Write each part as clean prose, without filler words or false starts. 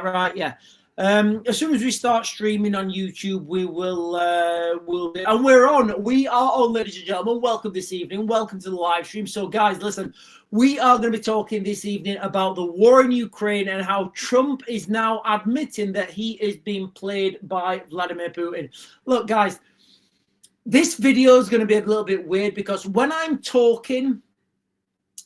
that right? Yeah. As soon as we start streaming on YouTube, we will, and we are on, ladies and gentlemen. Welcome this evening. Welcome to the live stream. So, guys, listen, we are going to be talking this evening about the war in Ukraine and how Trump is now admitting that he is being played by Vladimir Putin. Look, guys, this video is going to be a little bit weird because when I'm talking,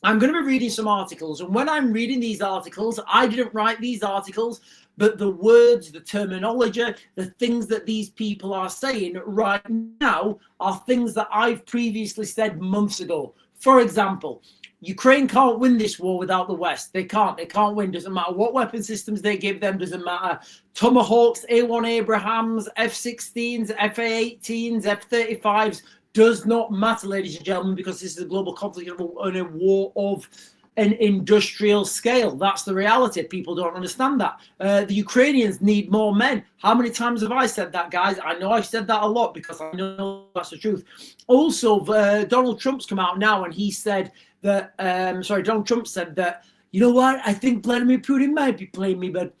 I'm going to be reading some articles. And when I'm reading these articles, I didn't write these articles, but the words, the terminology, the things that these people are saying right now are things that I've previously said months ago. For example, Ukraine can't win this war without the West. They can't. They can't win. Doesn't matter what weapon systems they give them. Doesn't matter. Tomahawks, A1 Abrahams, F-16s, F-A-18s, F-35s. Does not matter, ladies and gentlemen, because this is a global conflict and a war of an industrial scale. That's the reality. People don't understand that. The Ukrainians need more men. How many times have I said that, guys? I know I've said that a lot because I know that's the truth. Also, Donald Trump's come out now and he said that, Donald Trump said that, you know what? I think Vladimir Putin might be playing me, but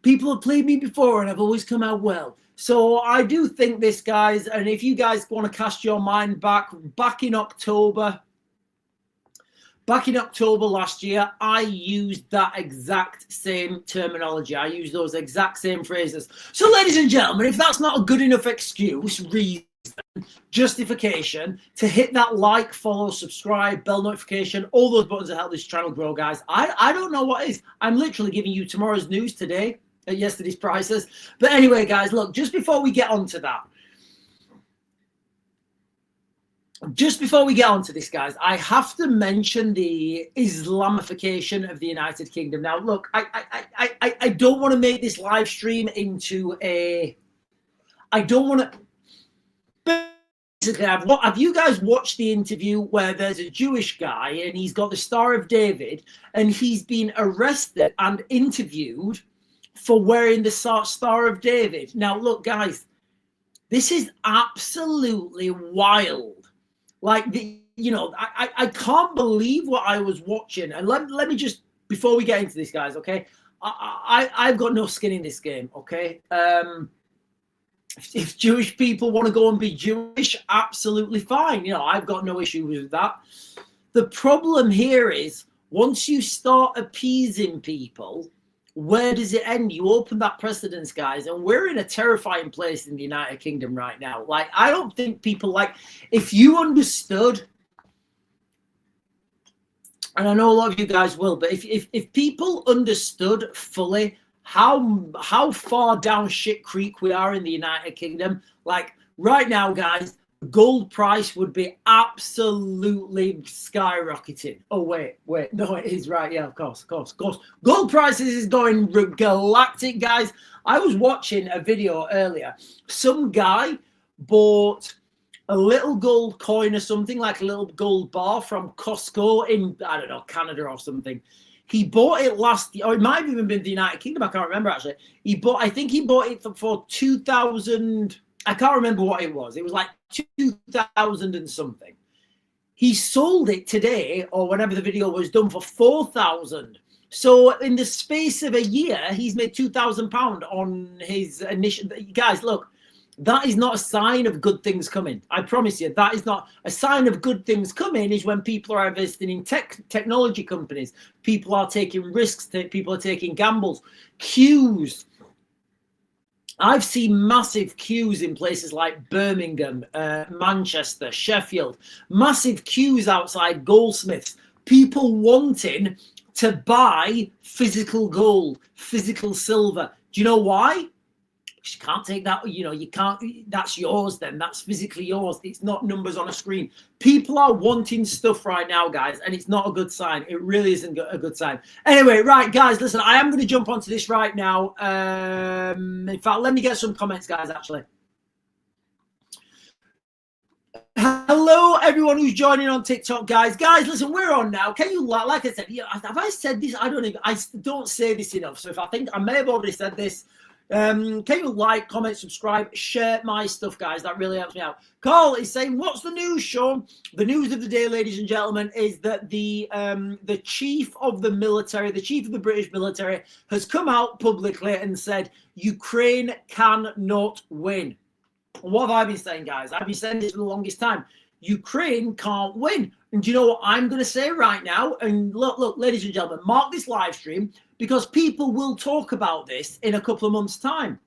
people have played me before and I've always come out well. So I do think this, guys, and if you guys want to cast your mind back in October last year, I used that exact same terminology. I used those exact same phrases. So, ladies and gentlemen, if that's not a good enough excuse, reason, justification to hit that like, follow, subscribe, bell notification, all those buttons that help this channel grow, guys, I don't know what is. I'm literally giving you tomorrow's news today at yesterday's prices. But anyway, guys, look, just before we get onto that, this, guys, I have to mention the Islamification of the United Kingdom. Now, look, I don't want to make this live stream into a... I don't want to... Basically, have you guys watched the interview where there's a Jewish guy and he's got the Star of David and he's been arrested and interviewed for wearing the Star of David? Now, look, guys, this is absolutely wild. Like, I can't believe what I was watching. And let me just, before we get into this, guys, okay? I've got no skin in this game, okay? If Jewish people want to go and be Jewish, absolutely fine. I've got no issue with that. The problem here is once you start appeasing people, where does it end? You open that precedence, guys, and we're in a terrifying place in the United Kingdom right now. Like, I don't think people, like, if you understood, and I know a lot of you guys will, but if people understood fully how far down shit creek we are in the United Kingdom, like right now, guys, gold price would be absolutely skyrocketing. Oh, wait. No, it is right. Yeah, of course. Gold prices is going galactic, guys. I was watching a video earlier. Some guy bought a little gold coin or something, like a little gold bar from Costco in, I don't know, Canada or something. He bought it last year, or it might have even been the United Kingdom. I can't remember, actually. I think he bought it for 2,000. I can't remember what it was. It was like 2,000 and something. He sold it today, or whenever the video was done, for 4,000. So in the space of a year, he's made £2,000 on his initial. Guys, look, that is not a sign of good things coming. I promise you, that is not a sign of good things coming. Is when people are investing in technology companies, people are taking risks, people are taking gambles, queues. I've seen massive queues in places like Birmingham, Manchester, Sheffield, massive queues outside goldsmiths, people wanting to buy physical gold, physical silver. Do you know why? Because you can't take that, you can't, that's yours then, that's physically yours. It's not numbers on a screen. People are wanting stuff right now, guys, and it's not a good sign. It really isn't a good sign. Anyway, right, guys, listen, I am going to jump onto this right now. In fact, let me get some comments, guys, actually. Hello, everyone who's joining on TikTok, guys. Guys, listen, we're on now. Can you, like I said, have I said this? I don't say this enough. So if I think I may have already said this, Can you like, comment, subscribe, share my stuff, guys? That really helps me out. Carl is saying, what's the news, Sean? The news of the day, ladies and gentlemen, is that the chief of the military, the chief of the British military, has come out publicly and said Ukraine cannot win. What have I been saying, guys? I've been saying this for the longest time. Ukraine can't win. And do you know what I'm going to say right now? And look, ladies and gentlemen, mark this live stream, because people will talk about this in a couple of months' time.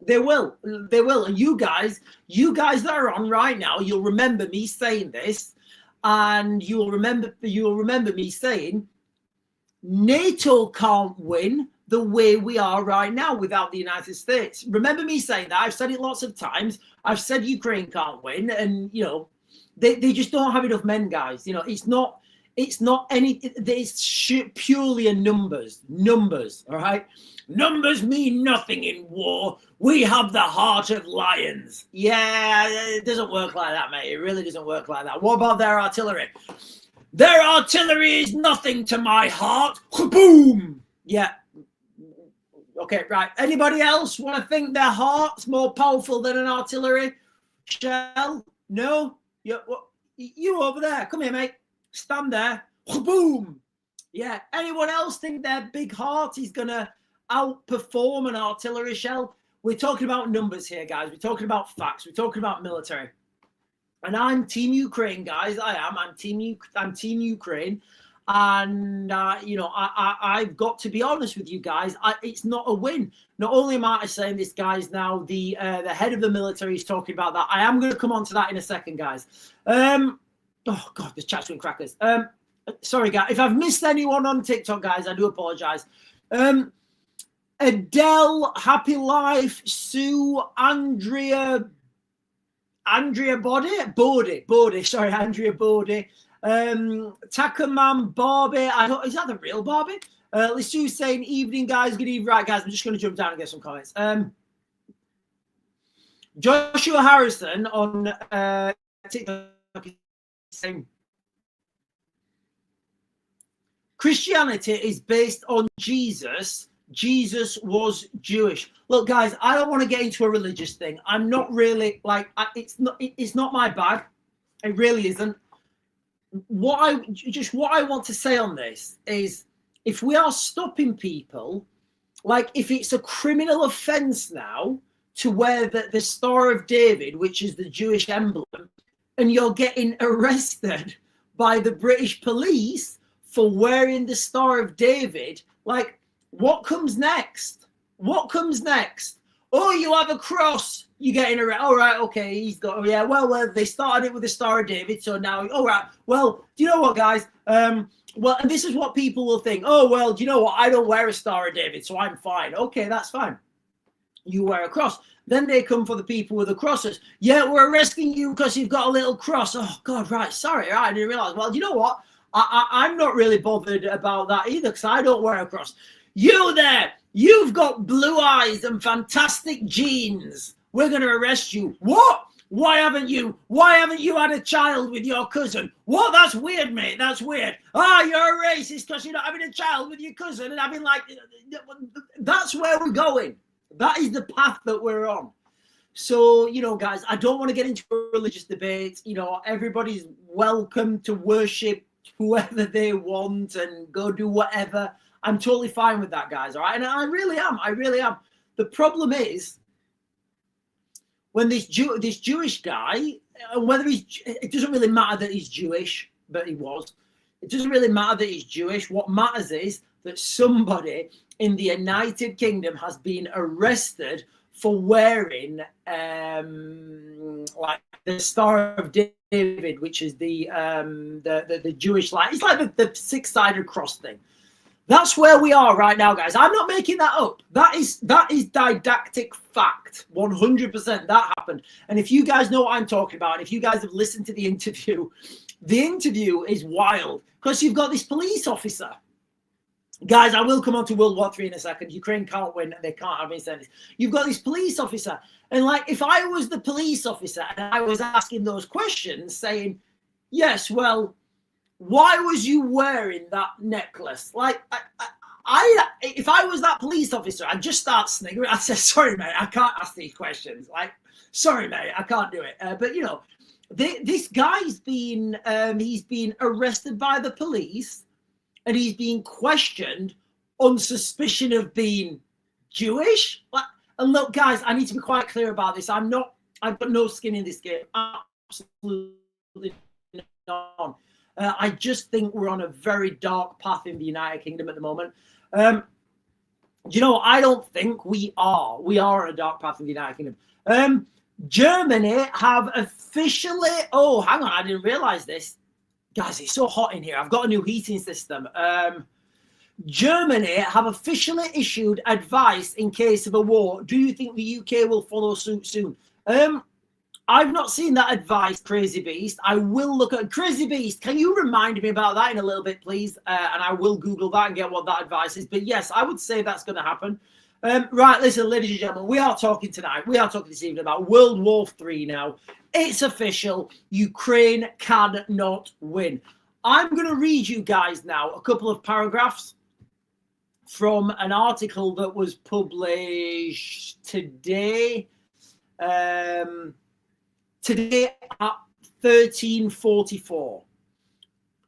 They will. And you guys that are on right now, you'll remember me saying this, and you'll remember me saying NATO can't win the way we are right now without the United States. Remember me saying that. I've said it lots of times. I've said Ukraine can't win, and you know, they just don't have enough men, guys. You know, it's not any. It's purely a numbers. All right, numbers mean nothing in war. We have the heart of lions. Yeah, it doesn't work like that, mate. It really doesn't work like that. What about their artillery? Their artillery is nothing to my heart. Boom. Yeah. Okay, right. Anybody else want to think their heart's more powerful than an artillery shell? No? You over there. Come here, mate. Stand there. Boom. Yeah. Anyone else think their big heart is going to outperform an artillery shell? We're talking about numbers here, guys. We're talking about facts. We're talking about military. And I'm Team Ukraine, guys. I'm Team Ukraine. And, you know, I've got to be honest with you guys. It's not a win. Not only am I saying this, guys, now the head of the military is talking about that. I am going to come on to that in a second, guys. Oh, God, the chat's doing crackers. Sorry, guys. If I've missed anyone on TikTok, guys, I do apologize. Adele, Happy Life, Sue, Andrea Bode. Sorry, Andrea Bode. Takaman Barbie, is that the real Barbie? Let's do saying evening, guys. Good evening. Right, guys, I'm just going to jump down and get some comments. Joshua Harrison on TikTok is saying Christianity is based on Jesus. Jesus was Jewish. Look, guys, I don't want to get into a religious thing. I'm not really like it's not my bag. It really isn't. What I want to say on this is, if we are stopping people, like if it's a criminal offense now to wear the Star of David, which is the Jewish emblem, and you're getting arrested by the British police for wearing the Star of David, like what comes next? What comes next? Oh, you have a cross. You're getting arrested. All right, okay, he's got. Yeah, well, they started it with the Star of David, so now, all right. Well, do you know what, guys? Well, and this is what people will think. Oh, well, do you know what? I don't wear a Star of David, so I'm fine. Okay, that's fine. You wear a cross. Then they come for the people with the crosses. Yeah, we're arresting you because you've got a little cross. Oh, God, right. Sorry, right, I didn't realize. Well, do you know what? I'm not really bothered about that either, because I don't wear a cross. You there, you've got blue eyes and fantastic genes. We're going to arrest you. What? Why haven't you had a child with your cousin? What? That's weird, mate. That's weird. Ah, you're a racist because you're not having a child with your cousin and having like, that's where we're going. That is the path that we're on. So, you know, guys, I don't want to get into a religious debate. You know, everybody's welcome to worship whoever they want and go do whatever. I'm totally fine with that, guys. All right. And I really am. The problem is, when this Jewish guy, whether it doesn't really matter that he's Jewish, but he was. It doesn't really matter that he's Jewish. What matters is that somebody in the United Kingdom has been arrested for wearing like the Star of David, which is the Jewish light. It's like the six-sided cross thing. That's where we are right now, guys. I'm not making that up. That is didactic fact. 100% that happened. And if you guys know what I'm talking about, if you guys have listened to the interview is wild, because you've got this police officer. Guys, I will come on to World War III in a second. Ukraine can't win. They can't have me saying this. You've got this police officer. And like, if I was the police officer and I was asking those questions saying, yes, well, why was you wearing that necklace? Like, if I was that police officer, I'd just start sniggering. I'd say, sorry, mate, I can't ask these questions. Like, sorry, mate, I can't do it. But, you know, this guy's been, he's been arrested by the police and he's being questioned on suspicion of being Jewish. And look, guys, I need to be quite clear about this. I've got no skin in this game. Absolutely none. I just think we're on a very dark path in the United Kingdom at the moment. You know, I don't think we are. We are on a dark path in the United Kingdom. Germany have officially... Oh, hang on, I didn't realize this. Guys, it's so hot in here. I've got a new heating system. Germany have officially issued advice in case of a war. Do you think the UK will follow suit soon? I've not seen that advice, Crazy Beast. I will look at Crazy Beast. Can you remind me about that in a little bit, please? And I will Google that and get what that advice is. But yes, I would say that's going to happen. Right, listen, ladies and gentlemen, we are talking tonight. We are talking this evening about World War III now. It's official. Ukraine cannot win. I'm going to read you guys now a couple of paragraphs from an article that was published today. Today at 13:44.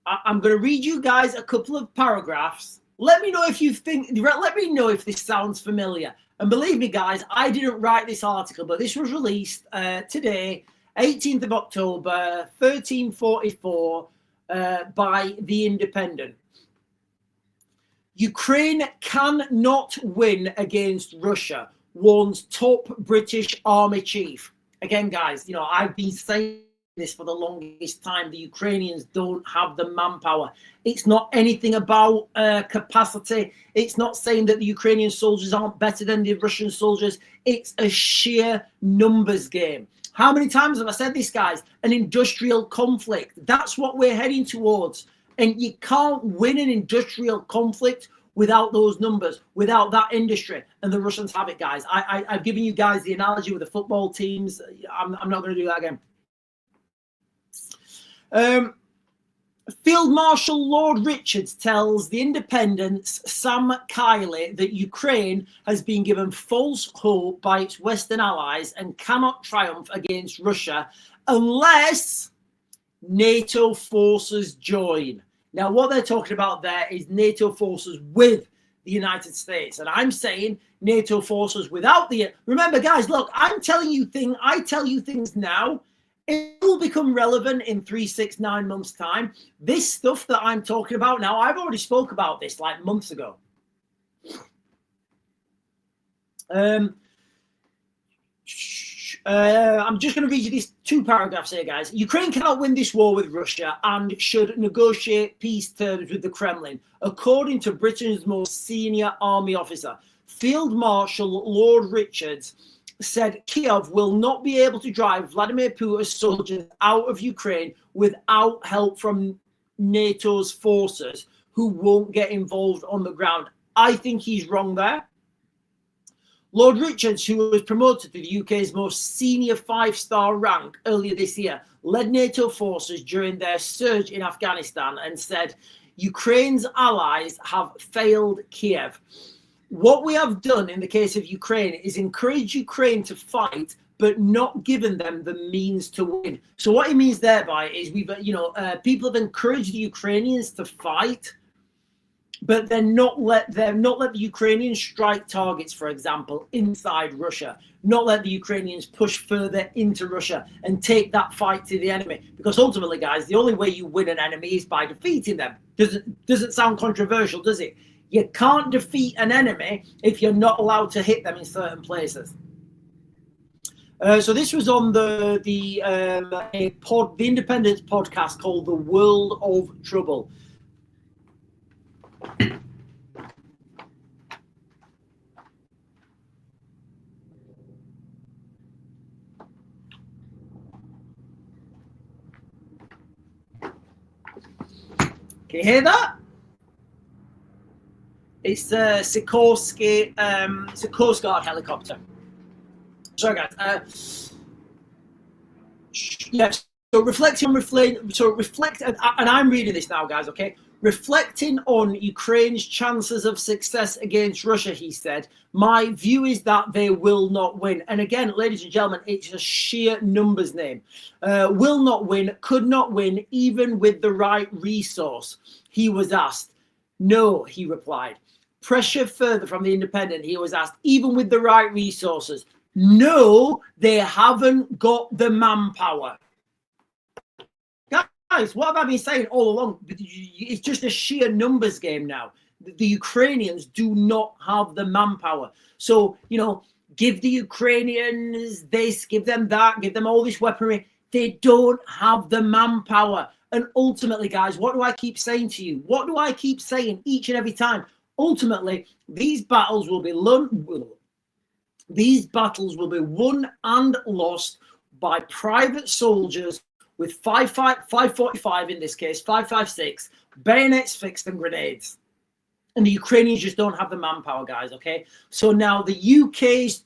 I'm going to read you guys a couple of paragraphs. Let me know if you think, let me know if this sounds familiar. And believe me, guys, I didn't write this article, but this was released today, 18th of October, 13:44, by The Independent. Ukraine cannot win against Russia, warns top British Army chief. Again, guys, you know, I've been saying this for the longest time. The Ukrainians don't have the manpower. It's not anything about capacity. It's not saying that the Ukrainian soldiers aren't better than the Russian soldiers. It's a sheer numbers game. How many times have I said this, guys? An industrial conflict. That's what we're heading towards. And you can't win an industrial conflict without those numbers, without that industry. And the Russians have it, guys. I've given you guys the analogy with the football teams. I'm not going to do that again. Field Marshal Lord Richards tells The Independent's Sam Kiley that Ukraine has been given false hope by its Western allies and cannot triumph against Russia unless NATO forces join. Now, what they're talking about there is NATO forces with the United States. And I'm saying NATO forces without the... Remember, guys, look, I tell you things now. It will become relevant in 3, 6, 9 months' time. This stuff that I'm talking about now, I've already spoke about this like months ago. I'm just going to read you these 2 paragraphs here, guys. Ukraine cannot win this war with Russia and should negotiate peace terms with the Kremlin, according to Britain's most senior army officer. Field Marshal Lord Richards said Kiev will not be able to drive Vladimir Putin's soldiers out of Ukraine without help from NATO's forces, who won't get involved on the ground. I think he's wrong there. Lord Richards, who was promoted to the UK's most senior 5-star rank earlier this year, led NATO forces during their surge in Afghanistan and said Ukraine's allies have failed Kiev. What we have done in the case of Ukraine is encourage Ukraine to fight, but not given them the means to win. So what he means thereby is people have encouraged the Ukrainians to fight, but then not let the Ukrainians strike targets, for example, inside Russia, not let the Ukrainians push further into Russia and take that fight to the enemy. Because ultimately, guys, the only way you win an enemy is by defeating them. Doesn't sound controversial, does it? You can't defeat an enemy if you're not allowed to hit them in certain places. So this was on the Independence podcast called The World of Trouble. Can you hear that? It's a Sikorsky, it's a Coast Guard helicopter. Sorry, guys. Yes. So reflect, and I'm reading this now, guys. Okay. Reflecting on Ukraine's chances of success against Russia, he said, my view is that they will not win. And again, ladies and gentlemen, it's a sheer numbers game. Will not win, could not win, even with the right resource, he was asked. No, he replied. Pressure further from the Independent, he was asked, even with the right resources. No, they haven't got the manpower. Guys, what have I been saying all along? It's just a sheer numbers game now. The Ukrainians do not have the manpower. So, you know, give the Ukrainians this, give them that, give them all this weaponry. They don't have the manpower. And ultimately, guys, what do I keep saying to you? What do I keep saying each and every time? Ultimately, these battles will be won and lost by private soldiers with 545 in this case, 556, bayonets fixed and grenades. And the Ukrainians just don't have the manpower, guys, okay? So now the UK's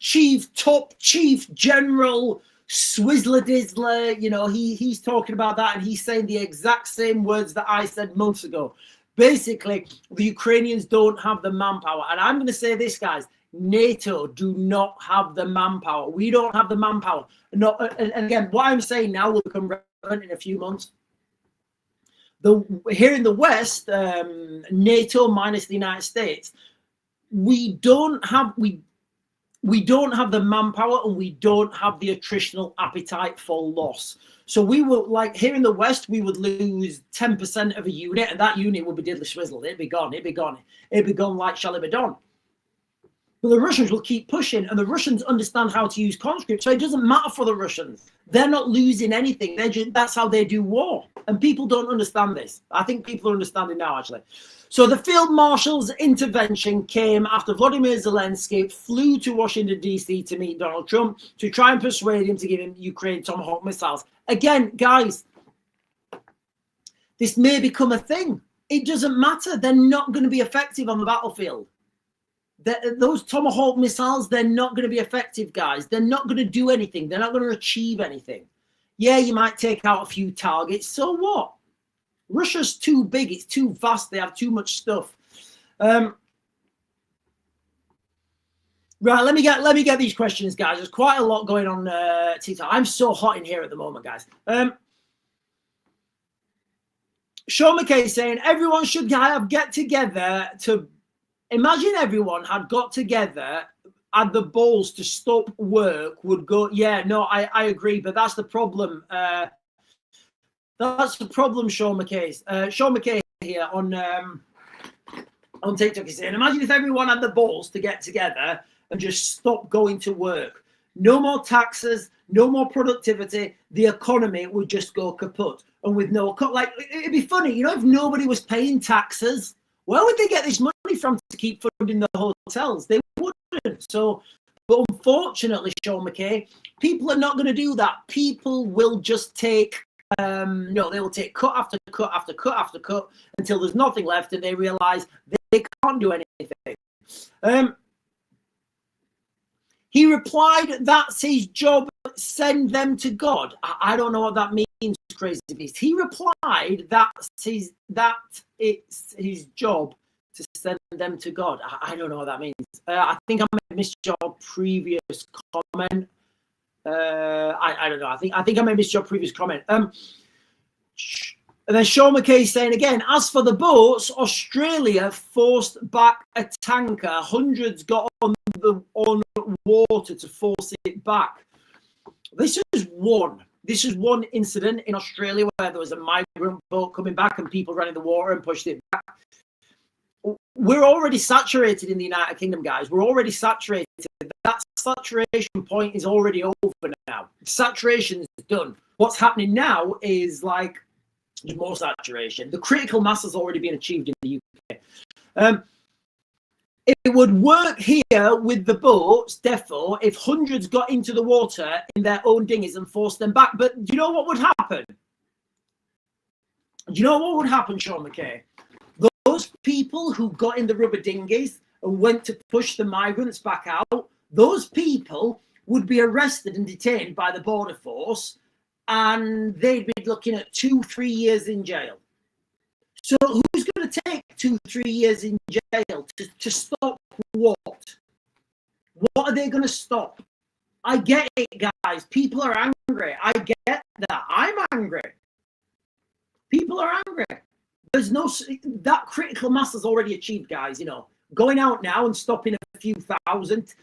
top chief general, Swizzler Dizzler, you know, he's talking about that, and he's saying the exact same words that I said months ago. Basically, the Ukrainians don't have the manpower. And I'm going to say this, guys. NATO do not have the manpower. We don't have the manpower. No, and again, what I'm saying now will become relevant in a few months. Here in the West, NATO minus the United States, we don't have the manpower, and we don't have the attritional appetite for loss. So we will, like here in the West, we would lose 10% of a unit, and that unit would be diddly swizzled. It'd be gone. It'd be gone. It'd be gone like shall it be done. But the Russians will keep pushing, and the Russians understand how to use conscript, so it doesn't matter for the Russians. They're not losing anything. That's how they do war, and people don't understand this. I think people are understanding now, actually. So the Field Marshal's intervention came after Vladimir Zelensky flew to Washington, D.C. to meet Donald Trump to try and persuade him to give him Ukraine Tomahawk missiles. Again, guys, this may become a thing. It doesn't matter. They're not going to be effective on the battlefield. Those Tomahawk missiles, they're not going to be effective, guys. They're not going to do anything. They're not going to achieve anything. Yeah, you might take out a few targets. So what? Russia's too big. It's too vast. They have too much stuff. Right, let me get these questions, guys. There's quite a lot going on TikTok. I'm so hot in here at the moment, guys. Sean McKay saying everyone should get together to... Imagine everyone had got together, had the balls to stop work, would go, yeah, no, I agree, but that's the problem. That's the problem, Sean McKay. Sean McKay here on TikTok is saying, imagine if everyone had the balls to get together and just stop going to work. No more taxes, no more productivity. The economy would just go kaput. And with no cut, like, it'd be funny, you know, if nobody was paying taxes, where would they get this money from to keep funding the hotels? They wouldn't. So, but unfortunately, Sean McKay, people are not going to do that. People will just take, they will take cut after cut after cut after cut until there's nothing left, and they realize they can't do anything. He replied, "That's his job. Send them to God." I don't know what that means, Crazy Beast. He replied that it's his job to send them to God. I don't know what that means. I think I may have missed your previous comment. I don't know. I think I may have missed your previous comment. And then Sean McKay saying again, as for the boats, Australia forced back a tanker. Hundreds got on water to force it back. This is one incident in Australia where there was a migrant boat coming back and people ran in the water and pushed it back. We're already saturated in the United Kingdom, guys. We're already saturated. That saturation point is already over now. Saturation is done. What's happening now is like there's more saturation. The critical mass has already been achieved in the UK. It would work here with the boats, therefore, if hundreds got into the water in their own dinghies and forced them back. But do you know what would happen? Do you know what would happen, Sean McKay? Those people who got in the rubber dinghies and went to push the migrants back out, those people would be arrested and detained by the border force, and they'd be looking at 2-3 years in jail. So who's going to take 2-3 years in jail to stop what? What are they going to stop? I get it, guys. People are angry. I get that. I'm angry. People are angry. There's no, that critical mass is already achieved, guys. You know, going out now and stopping a few thousand.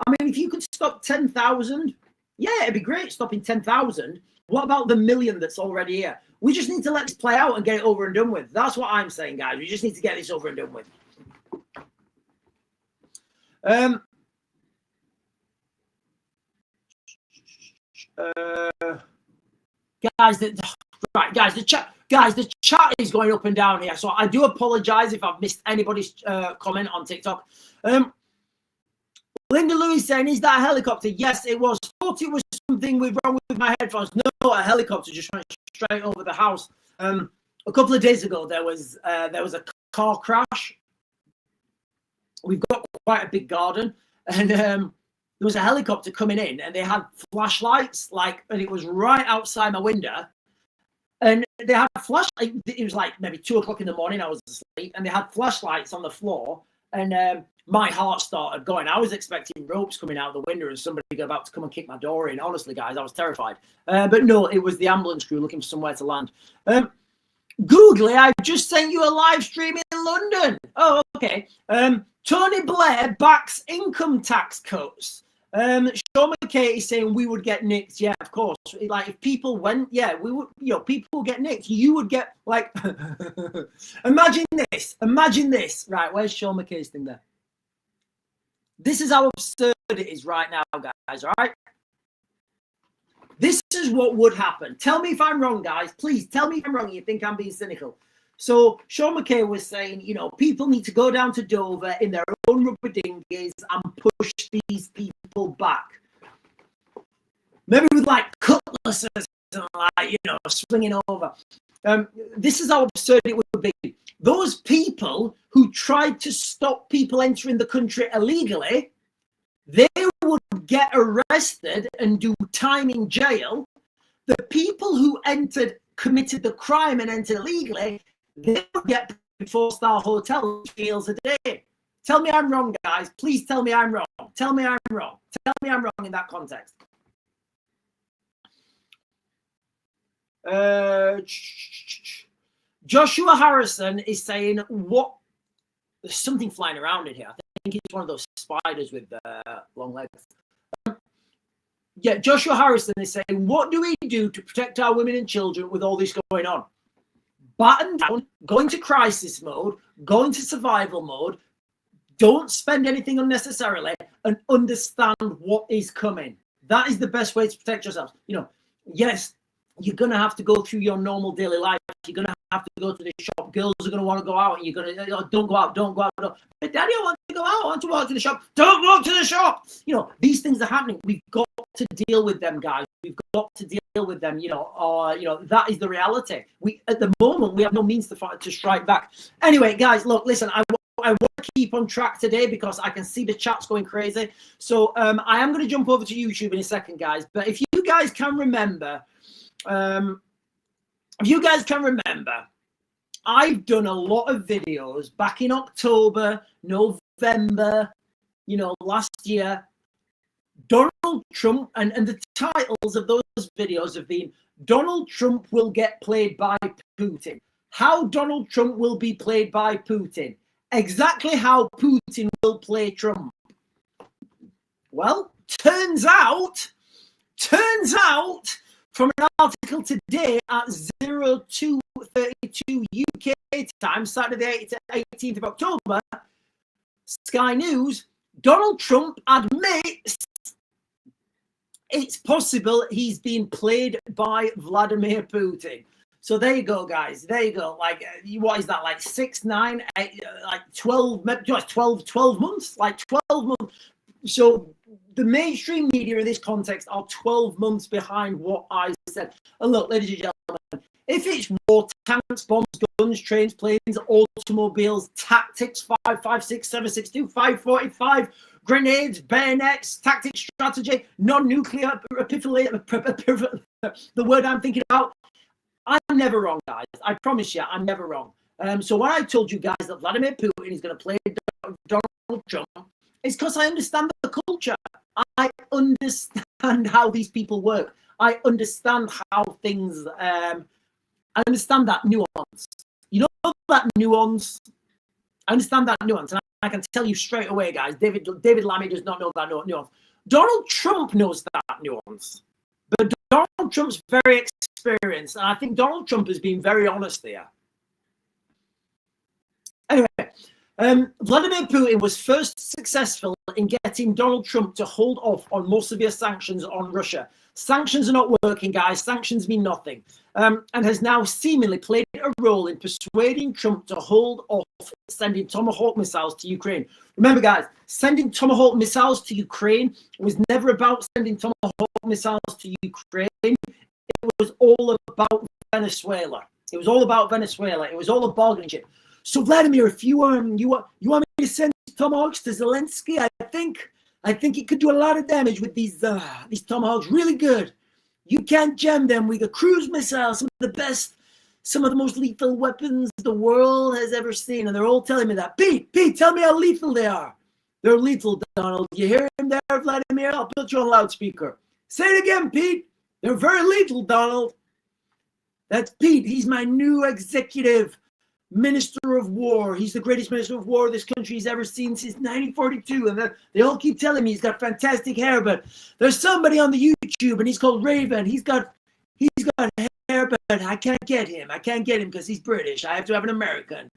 I mean, if you could stop 10,000, yeah, it'd be great stopping 10,000. What about the million that's already here? We just need to let this play out and get it over and done with. That's what I'm saying, guys. We just need to get this over and done with. Guys, the chat is going up and down here, so I do apologize if I've missed anybody's comment on TikTok. Linda Lewis saying, is that a helicopter? Yes, it was. Thought it was something wrong with my headphones. No, a helicopter just went straight over the house. A couple of days ago, there was a car crash. We've got quite a big garden, and there was a helicopter coming in, and they had flashlights, and it was right outside my window. And they had flashlights. It was like maybe 2 o'clock in the morning. I was asleep, and they had flashlights on the floor. And my heart started going. I was expecting ropes coming out of the window and somebody about to come and kick my door in. Honestly, guys, I was terrified. But no, it was the ambulance crew looking for somewhere to land. Googly, I've just sent you a live stream in London. Oh, okay. Tony Blair backs income tax cuts. Sean McKay is saying we would get nicked. Yeah, of course. Like if people went, yeah, we would. You know, people would get nicked. You would get like. Imagine this. Imagine this. Right, where's Sean McKay's thing there? This is how absurd it is right now, guys. All right. This is what would happen. Tell me if I'm wrong, guys. Please tell me if I'm wrong. You think I'm being cynical? So Sean McKay was saying, you know, people need to go down to Dover in their own rubber dinghies and push these people back. Maybe with like cutlasses and like, you know, swinging over. This is how absurd it would be. Those people who tried to stop people entering the country illegally, they would get arrested and do time in jail. The people who committed the crime and entered illegally, they would get 4-star hotel meals a day. Tell me I'm wrong, guys. Please tell me I'm wrong. Tell me I'm wrong. Tell me I'm wrong in that context. Joshua Harrison is saying, what? There's something flying around in here. I think it's one of those spiders with long legs. Yeah, Joshua Harrison is saying, what do we do to protect our women and children with all this going on? Batten down, go into crisis mode, go into survival mode, don't spend anything unnecessarily, and understand what is coming. That is the best way to protect yourselves. You know, yes, you're going to have to go through your normal daily life. You're going to have to go to the shop. Girls are going to want to go out, and you're going to, don't go out, don't go out. Don't. But Daddy, I want to go out. I want to walk to the shop. Don't walk to the shop. You know, these things are happening. We've got to deal with them, guys. We've got to deal with them, you know, that is the reality. At the moment, we have no means to strike back. Anyway, guys, look, listen, I want to keep on track today because I can see the chat's going crazy. So I am going to jump over to YouTube in a second, guys. But if you guys can remember, I've done a lot of videos back in October, November, you know, last year. Donald Trump, and the titles of those videos have been Donald Trump will get played by Putin. How Donald Trump will be played by Putin. Exactly how Putin will play Trump. Well, turns out, from an article today at 02:32 UK time, Saturday the 18th of October, Sky News, Donald Trump admits it's possible he's being played by Vladimir Putin. So there you go, guys. There you go. Like, what is that? Like 6, 9, 8, like 12, maybe just 12 months? Like 12 months. So the mainstream media in this context are 12 months behind what I said. And look, ladies and gentlemen, if it's war, tanks, bombs, guns, trains, planes, automobiles, tactics, 5.56, 7.62, 5.45, grenades, bayonets, tactic strategy, non-nuclear, the word I'm thinking about, I'm never wrong, guys. I promise you, I'm never wrong. So when I told you guys that Vladimir Putin is going to play Donald Trump, it's because I understand the culture. I understand how these people work. I understand how things. I understand that nuance. You know that nuance. I understand that nuance, and I can tell you straight away, guys. David Lammy does not know that nuance. Donald Trump knows that nuance, but Donald Trump's very experienced, and I think Donald Trump has been very honest here. Anyway, Vladimir Putin was first successful in getting Donald Trump to hold off on more severe sanctions on Russia. Sanctions are not working, guys. Sanctions mean nothing. And has now seemingly played a role in persuading Trump to hold off sending Tomahawk missiles to Ukraine. Remember, guys, sending Tomahawk missiles to Ukraine was never about sending Tomahawk missiles to Ukraine. It was all about Venezuela. It was all about Venezuela. It was all a bargaining chip. So Vladimir, if you want me to send Tomahawks to Zelensky, I think it could do a lot of damage with these Tomahawks. Really good. You can't jam them. We got cruise missiles, some of the best, some of the most lethal weapons the world has ever seen, and they're all telling me that. Pete, tell me how lethal they are. They're lethal, Donald. You hear him there, Vladimir? I'll put you on loudspeaker. Say it again, Pete. They're very lethal, Donald. That's Pete. He's my new executive Minister of War. He's the greatest Minister of War this country's ever seen since 1942. And they all keep telling me he's got fantastic hair, but there's somebody on the YouTube and he's called Raven. He's got hair, but I can't get him. I can't get him because he's British. I have to have an American.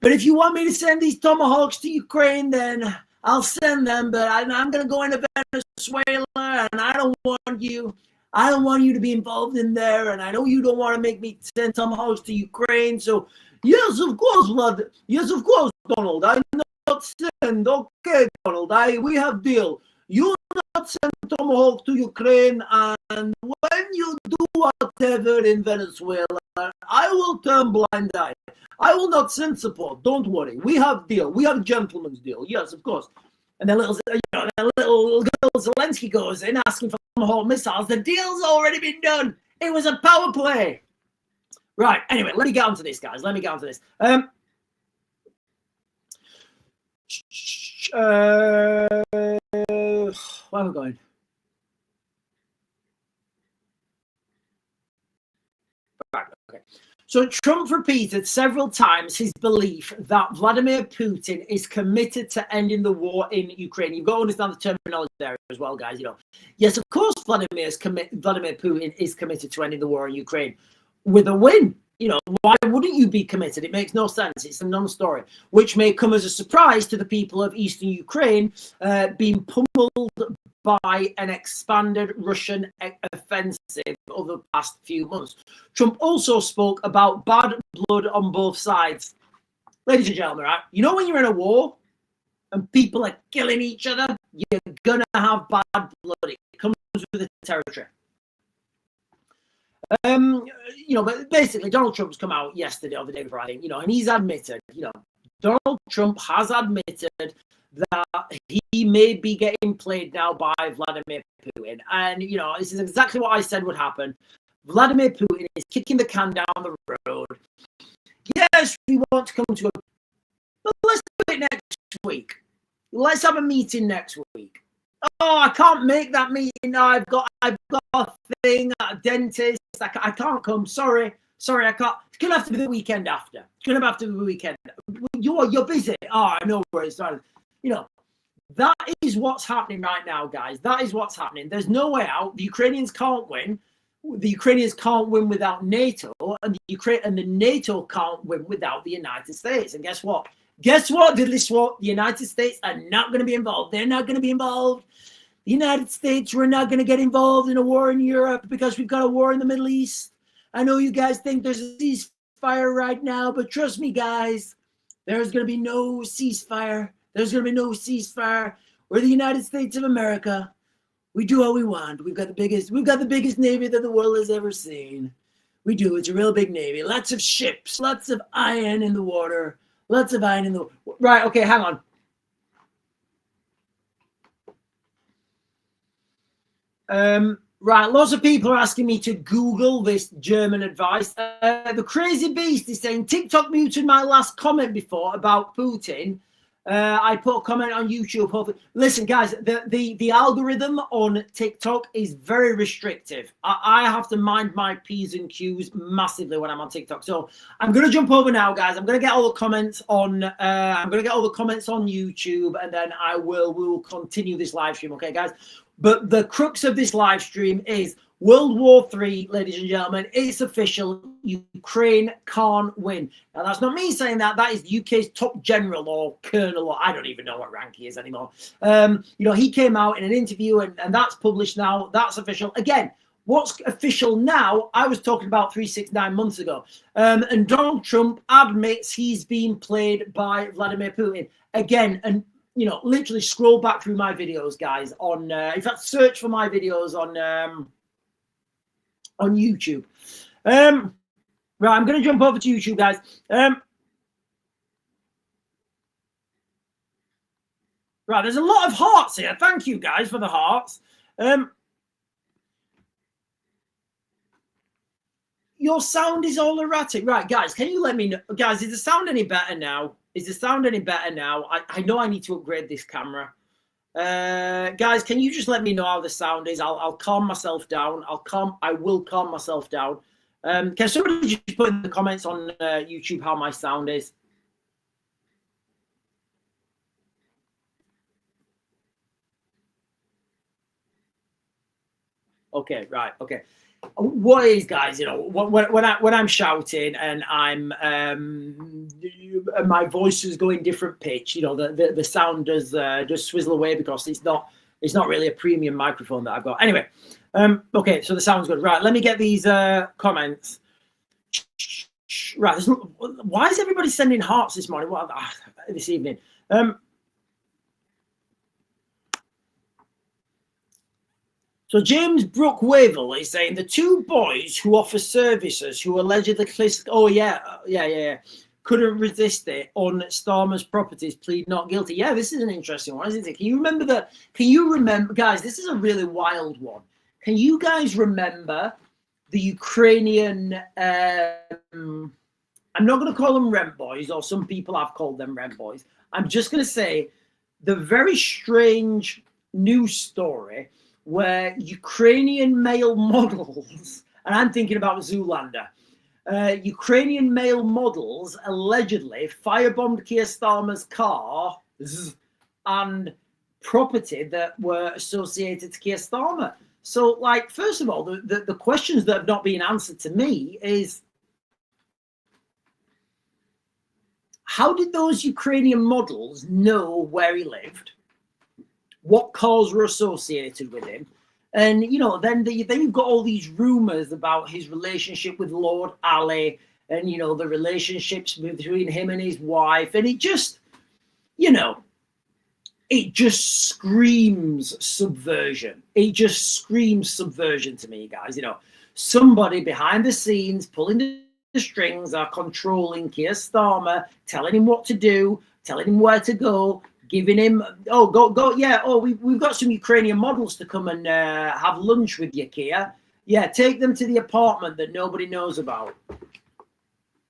But if you want me to send these Tomahawks to Ukraine, then I'll send them. But I'm going to go into Venezuela, and I don't want you to be involved in there. And I know you don't want to make me send Tomahawks to Ukraine. So yes, of course, Vlad. Yes, of course, Donald. I not send. Okay, Donald. We have deal. You not send Tomahawk to Ukraine, and when you do whatever in Venezuela, I will turn blind eye. I will not send support. Don't worry. We have deal. We have a gentleman's deal. Yes, of course. And then little girl Zelensky goes in asking for Tomahawk missiles. The deal's already been done. It was a power play. Right. Anyway, let me get onto this, guys. Let me get onto this. Where am I going? Right. Okay. So Trump repeated several times his belief that Vladimir Putin is committed to ending the war in Ukraine. You've got to understand the terminology there as well, guys. You know, yes, of course, Vladimir Putin is committed to ending the war in Ukraine with a win. You know, why wouldn't you be committed? It makes no sense. It's a non-story, which may come as a surprise to the people of eastern Ukraine, being pummeled by an expanded Russian offensive over the past few months. Trump also spoke about bad blood on both sides. Ladies and gentlemen, right? You know when you're in a war and people are killing each other, you're going to have bad blood. It comes with the territory. You know, but basically Donald Trump's come out yesterday or the day before, I think, you know, and he's admitted, you know, Donald Trump has admitted that he may be getting played now by Vladimir Putin. And, you know, this is exactly what I said would happen. Vladimir Putin is kicking the can down the road. Yes, we want to come to a... But let's do it next week. Let's have a meeting next week. Oh, I can't make that meeting now. I've got a thing at a dentist. I can't come. Sorry, I can't. It's gonna have to be the weekend after. It's gonna have to be the weekend. You're busy. Oh, no worries. You know, that is what's happening right now, guys. That is what's happening. There's no way out. The Ukrainians can't win. The Ukrainians can't win without NATO, and the NATO can't win without the United States. And guess what? Diddly swat. The United States are not going to be involved. They're not going to be involved. The United States, we're not going to get involved in a war in Europe because we've got a war in the Middle East. I know you guys think there's a ceasefire right now, but trust me, guys, there's going to be no ceasefire. There's going to be no ceasefire. We're the United States of America. We do what we want. We've got the biggest navy that the world has ever seen. We do. It's a real big navy. Lots of ships, lots of iron in the water. Lots of iron in the... Right, okay, hang on. Right, lots of people are asking me to Google this German advice. The Crazy Beast is saying, TikTok muted my last comment before about Putin. I put a comment on YouTube. Hopefully. Listen, guys, the algorithm on TikTok is very restrictive. I have to mind my P's and Q's massively when I'm on TikTok. So I'm going to jump over now, guys. I'm going to get all the comments on. I'm going to get all the comments on YouTube, and then we will continue this live stream. Okay, guys. But the crux of this live stream is World War III, ladies and gentlemen. It's official. Ukraine can't win. Now, that's not me saying that. That is the UK's top general or colonel, or I don't even know what rank he is anymore. You know, he came out in an interview, and that's published now. That's official. Again, what's official now, I was talking about 3-6-9 months ago. And Donald Trump admits he's been played by Vladimir Putin. Again, and you know, literally scroll back through my videos, guys. On in fact, search for my videos on YouTube. Right, I'm going to jump over to YouTube, guys. Right, there's a lot of hearts here. Thank you, guys, for the hearts. Your sound is all erratic. Right, guys, can you let me know? Guys, is the sound any better now? Is the sound any better now? I know I need to upgrade this camera. Guys, can you just let me know how the sound is? I'll calm myself down. I will calm myself down. Can somebody just put in the comments on YouTube how my sound is? Okay, right, okay. What is, guys, you know, when I'm shouting and I'm my voice is going different pitch, you know, the sound does just swizzle away because it's not really a premium microphone that I've got. Anyway, okay, so the sound's good. Right, let me get these comments. Right, why is everybody sending hearts this morning? What this evening? So James Brooke Wavel is saying the two boys who offer services who allegedly couldn't resist it on Starmer's properties plead not guilty. Yeah, this is an interesting one, isn't it? Can you remember, guys, this is a really wild one. Can you guys remember the Ukrainian, I'm not going to call them rent boys, or some people have called them rent boys. I'm just going to say the very strange news story where Ukrainian male models, and I'm thinking about Zoolander, Ukrainian male models allegedly firebombed Keir Starmer's car and property that were associated to Keir Starmer. So, like, first of all, the questions that have not been answered to me is, how did those Ukrainian models know where he lived? What cars were associated with him? And, you know, then you've got all these rumors about his relationship with Lord Ali and, you know, the relationships between him and his wife. And it just, you know, it just screams subversion. It just screams subversion to me, guys. You know, somebody behind the scenes pulling the strings are controlling Keir Starmer, telling him what to do, telling him where to go, giving him, we've got some Ukrainian models to come and have lunch with you, Keir. Yeah, take them to the apartment that nobody knows about.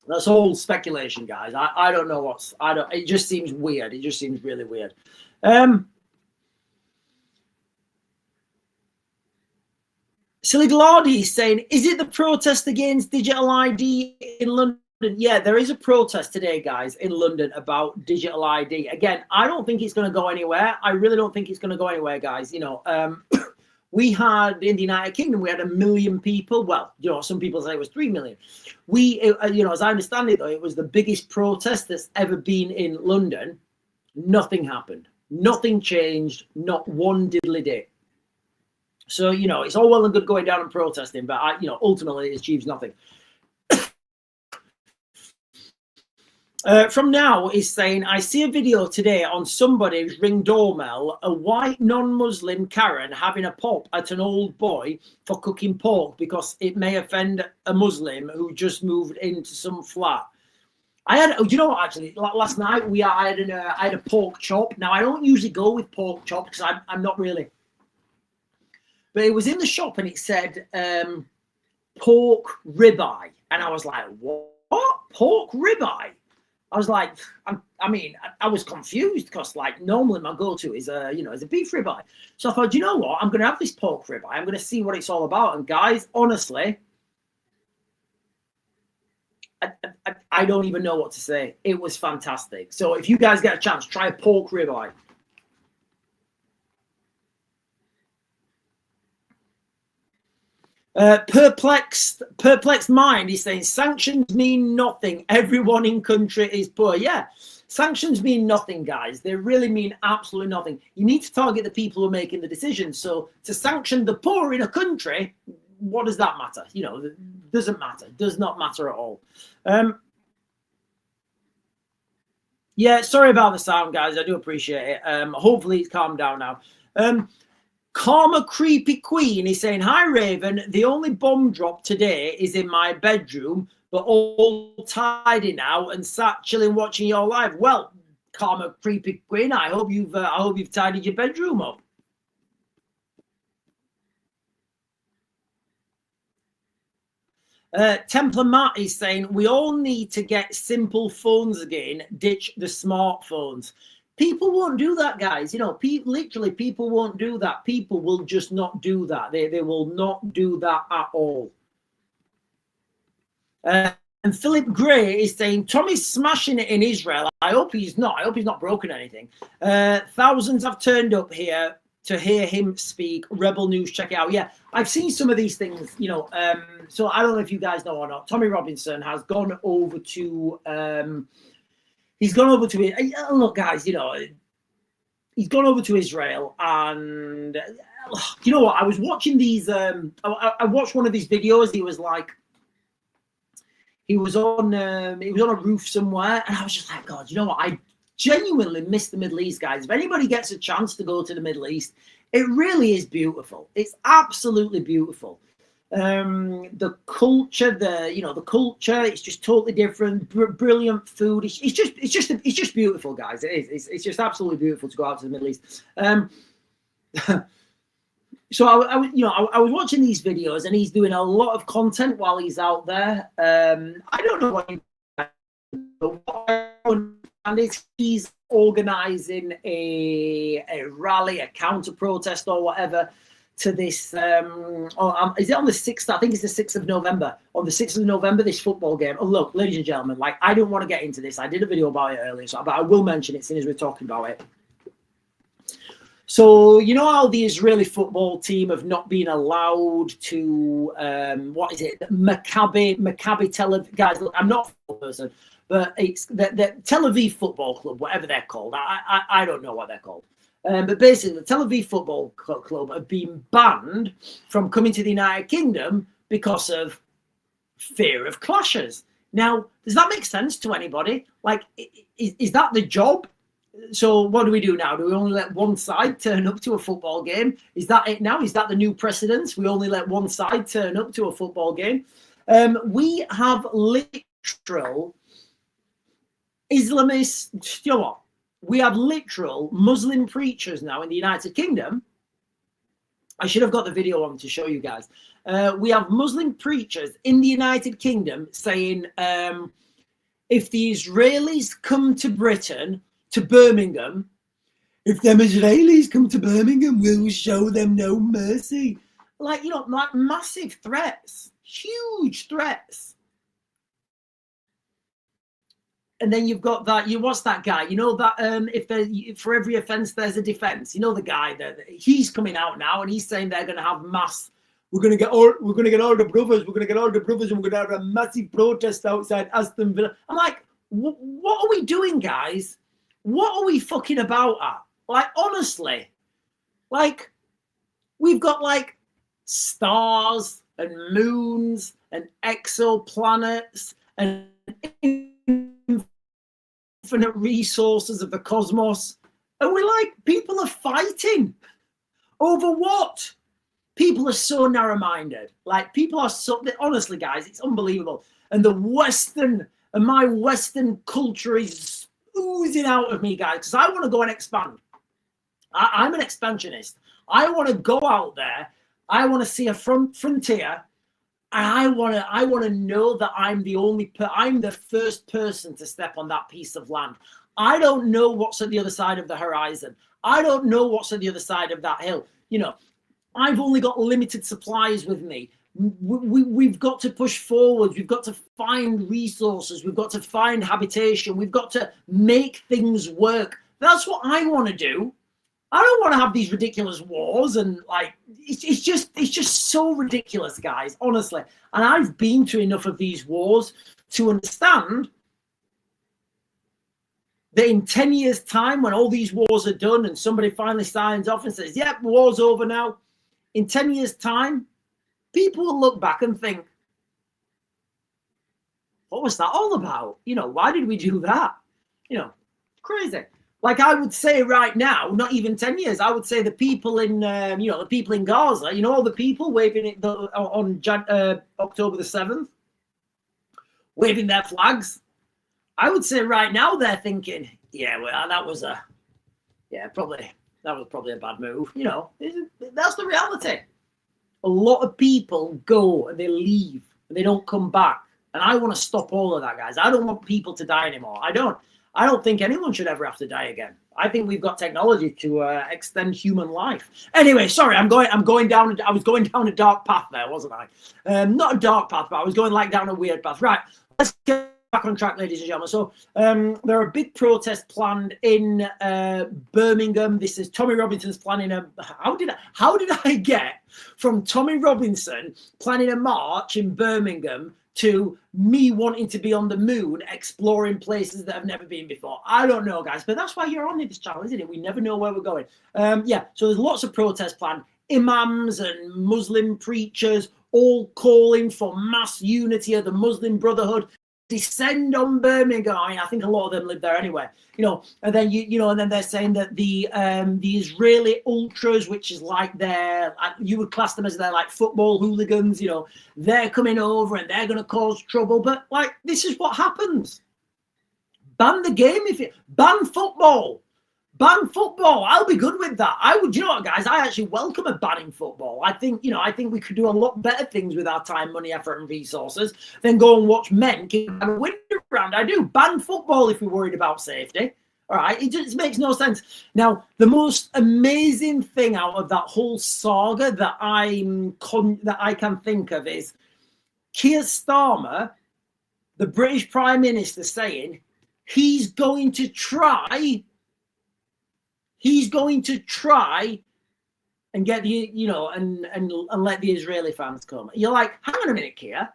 That's all speculation, guys. I don't know it just seems weird. It just seems really weird. Silly Glardy is saying, is it the protest against digital ID in London? Yeah, there is a protest today, guys, in London about digital ID. Again, I don't think it's going to go anywhere. I really don't think it's going to go anywhere, guys. You know, we had in the United Kingdom, we had 1 million people. Well, you know, some people say it was 3 million. You know, as I understand it, though, it was the biggest protest that's ever been in London. Nothing happened. Nothing changed. Not one diddly day. So, you know, it's all well and good going down and protesting, but, you know, ultimately it achieves nothing. From Now is saying, I see a video today on somebody's Ring doorbell, a white non-Muslim Karen having a pop at an old boy for cooking pork because it may offend a Muslim who just moved into some flat. You know what, actually, last night I had a pork chop. Now, I don't usually go with pork chop because I'm not really but it was in the shop and it said pork ribeye, and I was like, what? Pork ribeye? I was like, I was confused because like normally my go-to is a beef ribeye. So I thought, you know what? I'm going to have this pork ribeye. I'm going to see what it's all about. And guys, honestly, I don't even know what to say. It was fantastic. So if you guys get a chance, try a pork ribeye. Perplexed mind is saying sanctions mean nothing. Everyone in country is poor. Yeah, sanctions mean nothing, guys. They really mean absolutely nothing. You need to target the people who are making the decisions. So to sanction the poor in a country, what does that matter? You know, doesn't matter. Does not matter at all. Yeah, sorry about the sound, guys. I do appreciate it. Hopefully it's calmed down now. Karma Creepy Queen is saying, hi, Raven. The only bomb drop today is in my bedroom, but all tidy now and sat chilling watching your live. Well, Karma Creepy Queen, I hope you've tidied your bedroom up. Templar Matt is saying, we all need to get simple phones again, ditch the smartphones. People won't do that, guys. You know, literally, people won't do that. People will just not do that. They will not do that at all. And Philip Gray is saying, Tommy's smashing it in Israel. I hope he's not. I hope he's not broken anything. Thousands have turned up here to hear him speak. Rebel News, check it out. Yeah, I've seen some of these things, you know. So I don't know if you guys know or not. Tommy Robinson has gone over to... He's gone over to it. Look, guys, you know, he's gone over to Israel, and you know what? I was watching these. I watched one of these videos. He was on a roof somewhere, and I was just like, God, you know what? I genuinely miss the Middle East, guys. If anybody gets a chance to go to the Middle East, it really is beautiful. It's absolutely beautiful. The culture, the culture, it's just totally different. Brilliant food. It's just beautiful, guys. It's just absolutely beautiful to go out to the Middle East. So I was watching these videos, and he's doing a lot of content while he's out there. I don't know what he's organizing a rally, a counter protest, or whatever. To this, is it on the 6th? I think it's the 6th of November. On the 6th of November, this football game. Oh, look, ladies and gentlemen, like, I don't want to get into this. I did a video about it earlier, but I will mention it as soon as we're talking about it. So, you know how the Israeli football team have not been allowed to, what is it? Maccabi Tel Aviv. Guys, look, I'm not a football person, but it's the Tel Aviv Football Club, whatever they're called. I don't know what they're called. But basically, the Tel Aviv Football Club have been banned from coming to the United Kingdom because of fear of clashes. Now, does that make sense to anybody? Like, is that the job? So what do we do now? Do we only let one side turn up to a football game? Is that it now? Is that the new precedence? We only let one side turn up to a football game? We have literal Islamists, you know what? We have literal Muslim preachers now in the United Kingdom. I should have got the video on to show you guys. We have Muslim preachers in the United Kingdom saying, if the Israelis come to Britain, to Birmingham, if them Israelis come to Birmingham, we'll show them no mercy. Like, you know, like massive threats, huge threats. And then you've got that. What's that guy? You know that if for every offence there's a defence. You know the guy that he's coming out now and he's saying they're going to have mass. We're going to get all the brothers. We're going to get all the brothers, and we're going to have a massive protest outside Aston Villa. I'm like, what are we doing, guys? What are we fucking about at? Like, honestly, like, we've got like stars and moons and exoplanets and infinite resources of the cosmos, and we're like, people are fighting over what? People are so narrow-minded. Like, people are so, honestly, guys, it's unbelievable. And my Western culture is oozing out of me, guys, because I want to go and expand. I'm an expansionist. I want to go out there I want to see a frontier, and I want to know that I'm the first person to step on that piece of land. I don't know what's at the other side of the horizon. I don't know what's at the other side of that hill. You know, I've only got limited supplies with me. We've got to push forwards. We've got to find resources. We've got to find habitation. We've got to make things work. That's what I want to do. I don't want to have these ridiculous wars, and like it's just so ridiculous, guys, honestly. And I've been to enough of these wars to understand that in 10 years' time, when all these wars are done and somebody finally signs off and says, "Yep, war's over now," in 10 years' time, people will look back and think, "What was that all about? You know, why did we do that?" You know, crazy. Like I would say right now, not even 10 years, I would say the people in, the people in Gaza, you know, all the people waving it on October the 7th, waving their flags. I would say right now they're thinking, yeah, well, that was probably a bad move. You know, that's the reality. A lot of people go and they leave and they don't come back. And I want to stop all of that, guys. I don't want people to die anymore. I don't think anyone should ever have to die again. I think we've got technology to extend human life. Anyway, sorry, I was going down a dark path there, wasn't I? Not a dark path, but I was going like down a weird path. Right, let's get back on track, ladies and gentlemen. So there are big protests planned in Birmingham. This is Tommy Robinson's planning a. How did I get from Tommy Robinson planning a march in Birmingham to me wanting to be on the moon, exploring places that I've never been before? I don't know, guys, but that's why you're on this channel, isn't it? We never know where we're going. So there's lots of protests planned. Imams and Muslim preachers all calling for mass unity of the Muslim Brotherhood. Descend on Birmingham. I mean, I think a lot of them live there anyway. You know, and then and then they're saying that the Israeli ultras, which is like you would class them as they're like football hooligans. You know, they're coming over and they're going to cause trouble. But like, this is what happens. Ban the game ban football. Ban football. I'll be good with that. I would, you know what, guys? I actually welcome a banning football. I think we could do a lot better things with our time, money, effort, and resources than go and watch men kick a window around. I do. Ban football if we're worried about safety. All right. It just makes no sense. Now, the most amazing thing out of that whole saga that I can think of is Keir Starmer, the British Prime Minister, saying he's going to try and get and let the Israeli fans come. You're like, hang on a minute, Keir.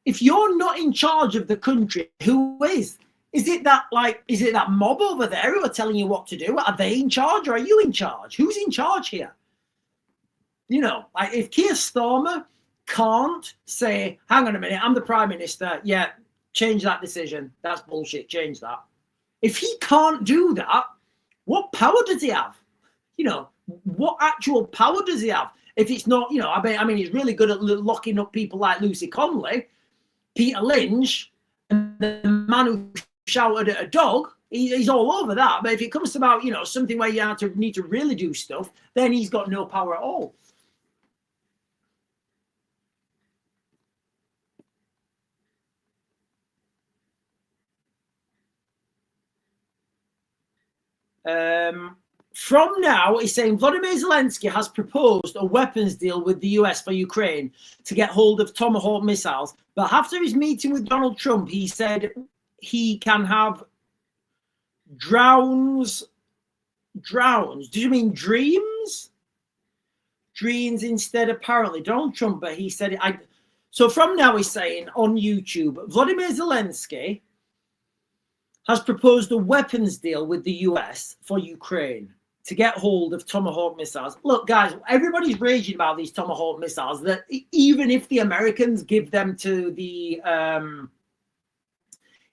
If you're not in charge of the country, who is? Is it that mob over there who are telling you what to do? Are they in charge or are you in charge? Who's in charge here? You know, like if Keir Starmer can't say, hang on a minute, I'm the Prime Minister. Yeah, change that decision. That's bullshit. Change that. If he can't do that, what power does he have? You know, what actual power does he have? If it's not, I mean, he's really good at locking up people like Lucy Conley, Peter Lynch, and the man who shouted at a dog. He's all over that. But if it comes about, something where you need to really do stuff, then he's got no power at all. From now, he's saying Vladimir Zelensky has proposed a weapons deal with the US for Ukraine to get hold of Tomahawk missiles. But after his meeting with Donald Trump, he said he can have drones. Do you mean dreams? Dreams instead, apparently. Donald Trump, but he said it. So from now, he's saying on YouTube, Vladimir Zelensky has proposed a weapons deal with the US for Ukraine to get hold of Tomahawk missiles. Look, guys, everybody's raging about these Tomahawk missiles, that even if the Americans give them to the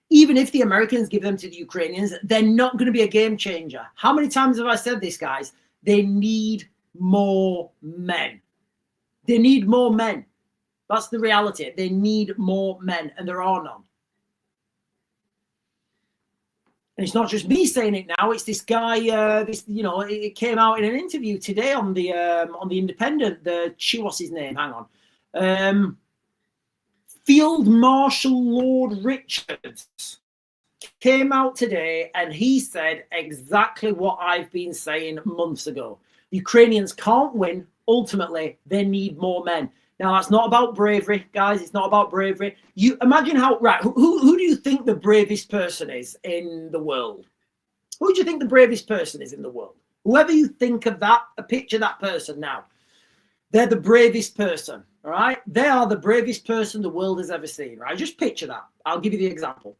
Ukrainians, they're not going to be a game changer. How many times have I said this, guys? They need more men. They need more men. That's the reality. They need more men, and there are none. And it's not just me saying it now. It's this guy. It came out in an interview today on the Independent. What's his name? Hang on. Field Marshal Lord Richards came out today, and he said exactly what I've been saying months ago. Ukrainians can't win. Ultimately, they need more men. Now, that's not about bravery, guys. It's not about bravery. You imagine who do you think the bravest person is in the world? Who do you think the bravest person is in the world? Whoever you think of that, picture that person now. They're the bravest person, all right? They are the bravest person the world has ever seen, right? Just picture that. I'll give you the example.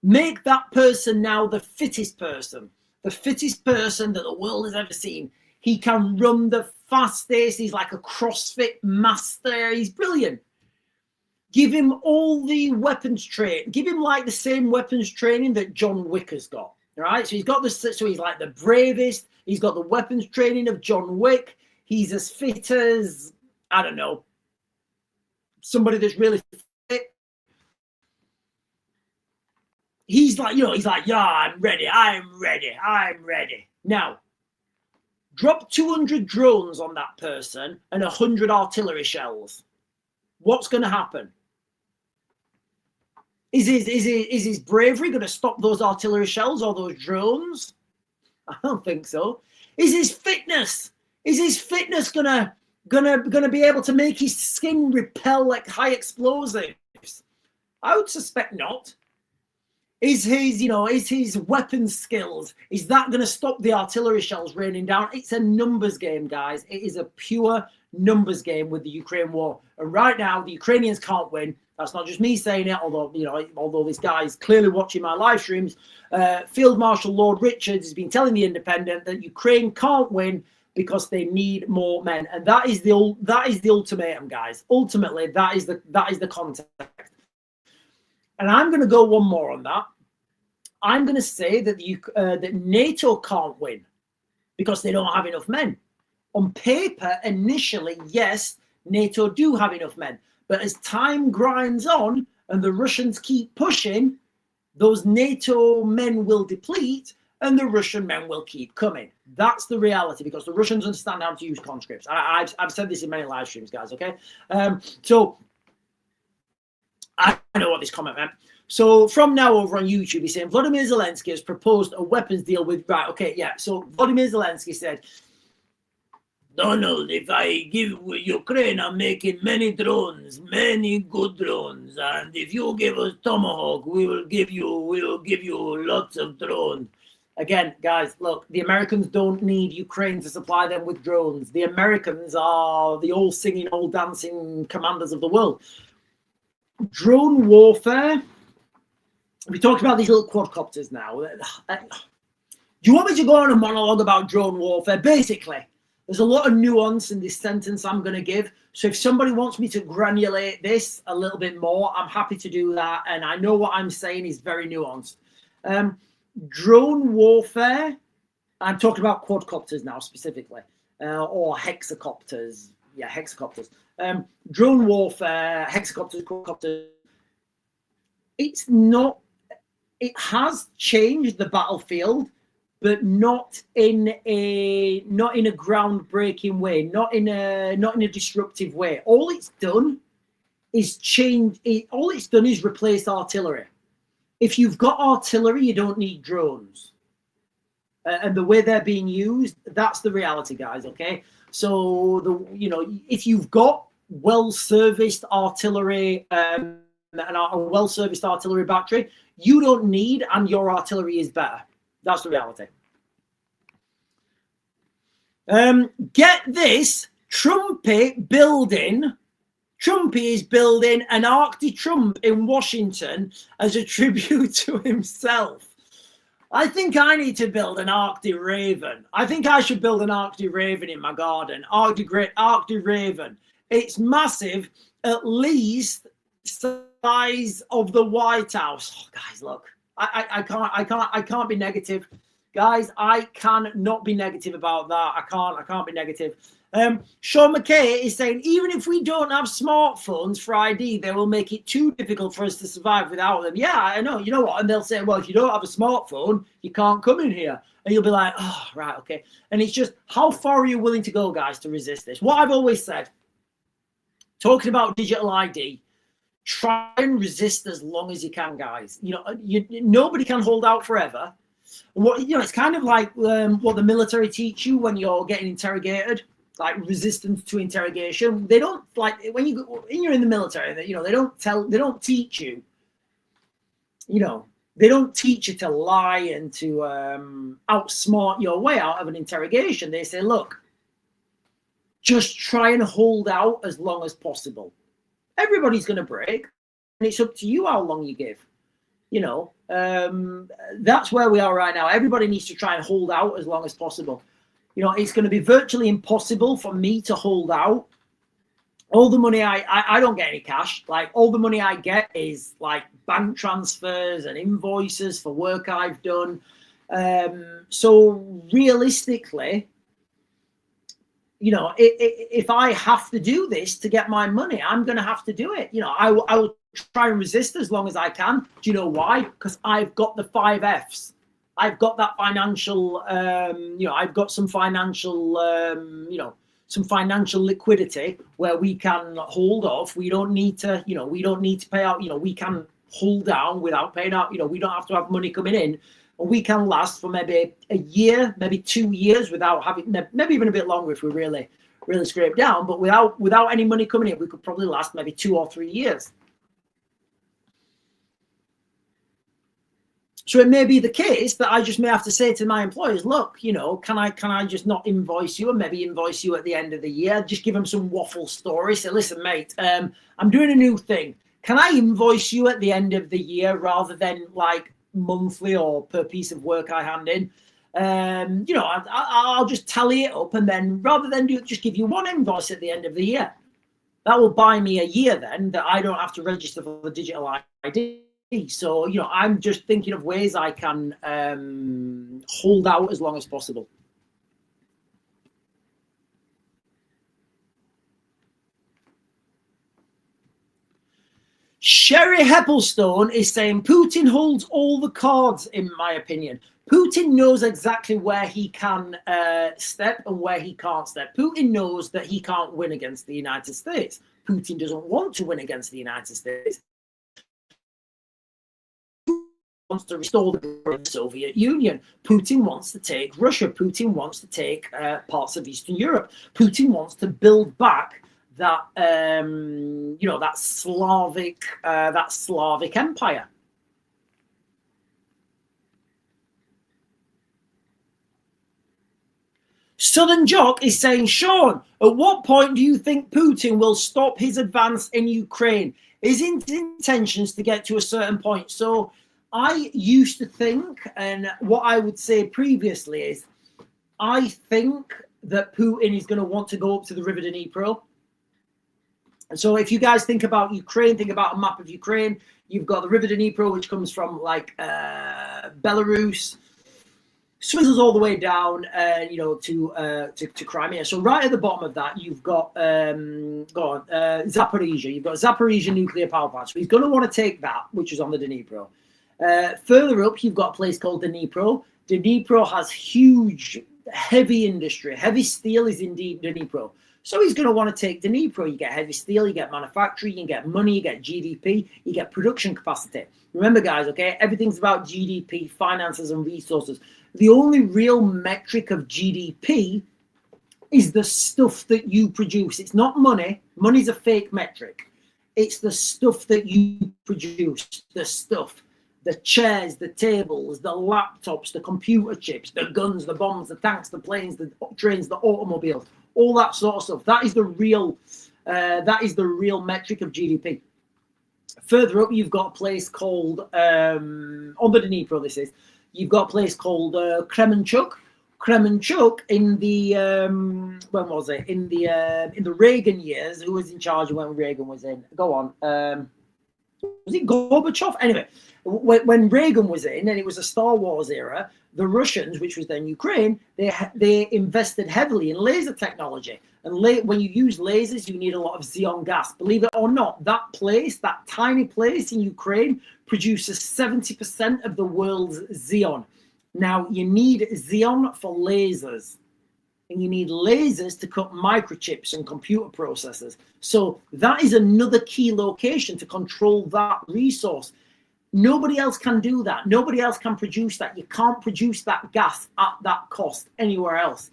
Make that person now the fittest person that the world has ever seen. He can run the fastest. He's like a CrossFit master. He's brilliant. Give him all the weapons training. Give him like the same weapons training that John Wick has got. All right. So he's got this. So he's like the bravest. He's got the weapons training of John Wick. He's as fit as, I don't know, somebody that's really fit. He's like, yeah, I'm ready. Now, drop 200 drones on that person and 100 artillery shells. What's going to happen? Is his bravery going to stop those artillery shells or those drones? I don't think so. Is his fitness gonna be able to make his skin repel like high explosives? I would suspect not. Is his weapon skills, is that going to stop the artillery shells raining down? It's a numbers game, guys. It is a pure numbers game with the Ukraine war. And right now, the Ukrainians can't win. That's not just me saying it, although this guy is clearly watching my live streams. Field Marshal Lord Richards has been telling the Independent that Ukraine can't win because they need more men. And that is the ultimatum, guys. Ultimately, that is the context. And I'm going to go one more on that. I'm going to say that that NATO can't win because they don't have enough men. On paper, initially, yes, NATO do have enough men. But as time grinds on and the Russians keep pushing, those NATO men will deplete and the Russian men will keep coming. That's the reality because the Russians understand how to use conscripts. I've said this in many live streams, guys, okay? So I know what this comment meant. So from now over on YouTube, he's saying Vladimir Zelensky has proposed a weapons deal with, right, okay, yeah. So Vladimir Zelensky said, Donald, if I give Ukraine, I'm making many drones, many good drones. And if you give us Tomahawk, we will give you lots of drones. Again, guys, look, the Americans don't need Ukraine to supply them with drones. The Americans are the all singing, all dancing commanders of the world. Drone warfare. We talked about these little quadcopters now. Do you want me to go on a monologue about drone warfare? Basically, there's a lot of nuance in this sentence I'm going to give. So if somebody wants me to granulate this a little bit more, I'm happy to do that. And I know what I'm saying is very nuanced. Drone warfare, I'm talking about quadcopters now specifically, or hexacopters. Yeah, hexacopters. Drone warfare, hexacopters, quadcopters. It has changed the battlefield, but not in a groundbreaking way, not in a disruptive way. All it's done is replace artillery. If you've got artillery, you don't need drones. And the way they're being used, that's the reality, guys. Okay, so if you've got well-serviced artillery and a well-serviced artillery battery, you don't need, and your artillery is better. That's the reality. Get this, Trumpy is building an Arc de Trump in Washington as a tribute to himself. I think I need to build an Arc de Raven. I think I should build an Arc de Raven in my garden. Arc de Raven. It's massive, at least size of the White House. Oh, guys, look, I can't be negative. Guys, I can not be negative about that. I can't be negative. Sean McKay is saying, even if we don't have smartphones for ID, they will make it too difficult for us to survive without them. Yeah, I know. You know what? And they'll say, well, if you don't have a smartphone, you can't come in here. And you'll be like, oh, right, okay. And it's just, how far are you willing to go, guys, to resist this? What I've always said, talking about digital ID, try and resist as long as you can, guys. You know, nobody can hold out forever. What, you know, it's kind of like what the military teach you when you're getting interrogated, like resistance to interrogation. They don't, like, when you're in the military, you know, they don't teach you, you know, they don't teach you to lie and to outsmart your way out of an interrogation. They say, look, just try and hold out as long as possible. Everybody's going to break, and it's up to you how long you give. You know, that's where we are right now. Everybody needs to try and hold out as long as possible. You know, it's going to be virtually impossible for me to hold out. All the money I don't get any cash. Like, all the money I get is like bank transfers and invoices for work I've done. So realistically, you know, if I have to do this to get my money, I'm going to have to do it. You know, I will try and resist as long as I can. Do you know why? Because I've got the 5 Fs. I've got that financial, you know, I've got some financial, you know, some financial liquidity where we can hold off. We don't need to, you know, we don't need to pay out. You know, we can hold down without paying out. You know, we don't have to have money coming in. And we can last for maybe a year, maybe 2 years without having, maybe even a bit longer if we really scrape down. But without any money coming in, we could probably last maybe 2 or 3 years. So it may be the case that I just may have to say to my employers, look, you know, can I just not invoice you and maybe invoice you at the end of the year? Just give them some waffle story. Say, listen, mate, I'm doing a new thing. Can I invoice you at the end of the year rather than like monthly or per piece of work I hand in? You know, I'll just tally it up, and then rather than just give you one invoice at the end of the year, that will buy me a year then that I don't have to register for the digital ID. So, you know, I'm just thinking of ways I can hold out as long as possible. Sherry Heppelstone is saying Putin holds all the cards, in my opinion. Putin knows exactly where he can step and where he can't step. Putin knows that he can't win against the United States. Putin doesn't want to win against the United States. Wants to restore the Soviet Union. Putin wants to take Russia. Putin wants to take parts of Eastern Europe. Putin wants to build back that you know, that Slavic empire. Southern Jock is saying, Sean, at what point do you think Putin will stop his advance in Ukraine? His intentions to get to a certain point. So I used to think, and what I would say previously is, I think that Putin is going to want to go up to the River Dnipro. And so if you guys think about Ukraine, think about a map of Ukraine, you've got the River Dnipro, which comes from like Belarus, swizzles all the way down, you know, to Crimea. So right at the bottom of that, you've got Zaporizhia. You've got Zaporizhia nuclear power plant. So he's going to want to take that, which is on the Dnipro. Further up, you've got a place called Dnipro. Dnipro has huge, heavy industry. Heavy steel is indeed Dnipro. So he's going to want to take Dnipro. You get heavy steel, you get manufacturing, you get money, you get GDP, you get production capacity. Remember, guys, okay, everything's about GDP, finances, and resources. The only real metric of GDP is the stuff that you produce. It's not money. Money's a fake metric. It's the stuff that you produce, the stuff. The chairs, the tables, the laptops, the computer chips, the guns, the bombs, the tanks, the planes, the trains, the automobiles, all that sort of stuff. That is the real metric of GDP. Further up, you've got a place called on the Dnipro. This is, you've got a place called Kremenchuk. Kremenchuk in the when was it? In the Reagan years. Who was in charge when Reagan was in? Go on. was it Gorbachev? Anyway, when Reagan was in, and it was a Star Wars era, the Russians, which was then Ukraine, they invested heavily in laser technology. And when you use lasers, you need a lot of xenon gas. Believe it or not, that tiny place in Ukraine, produces 70% of the world's xenon. Now, you need xenon for lasers. And you need lasers to cut microchips and computer processors. So that is another key location to control that resource. Nobody else can do that. Nobody else can produce that. You can't produce that gas at that cost anywhere else.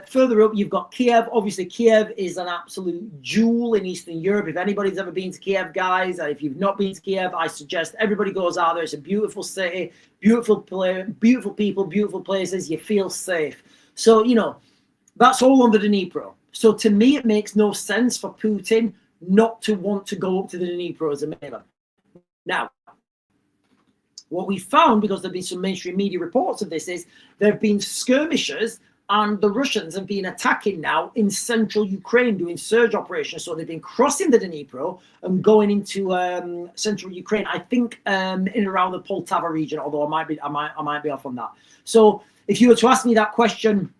Further up, you've got Kiev. Obviously, Kiev is an absolute jewel in Eastern Europe. If anybody's ever been to Kiev, guys, if you've not been to Kiev, I suggest everybody goes out there. It's a beautiful city, beautiful people, beautiful places. You feel safe. So, you know, that's all under the Dnipro. So to me, it makes no sense for Putin not to want to go up to the Dnipro as a melee. Now, what we found, because there have been some mainstream media reports of this, is there have been skirmishes and the Russians have been attacking now in central Ukraine, doing surge operations. So they've been crossing the Dnipro and going into central Ukraine. I think in and around the Poltava region, although I might be off on that. So if you were to ask me that question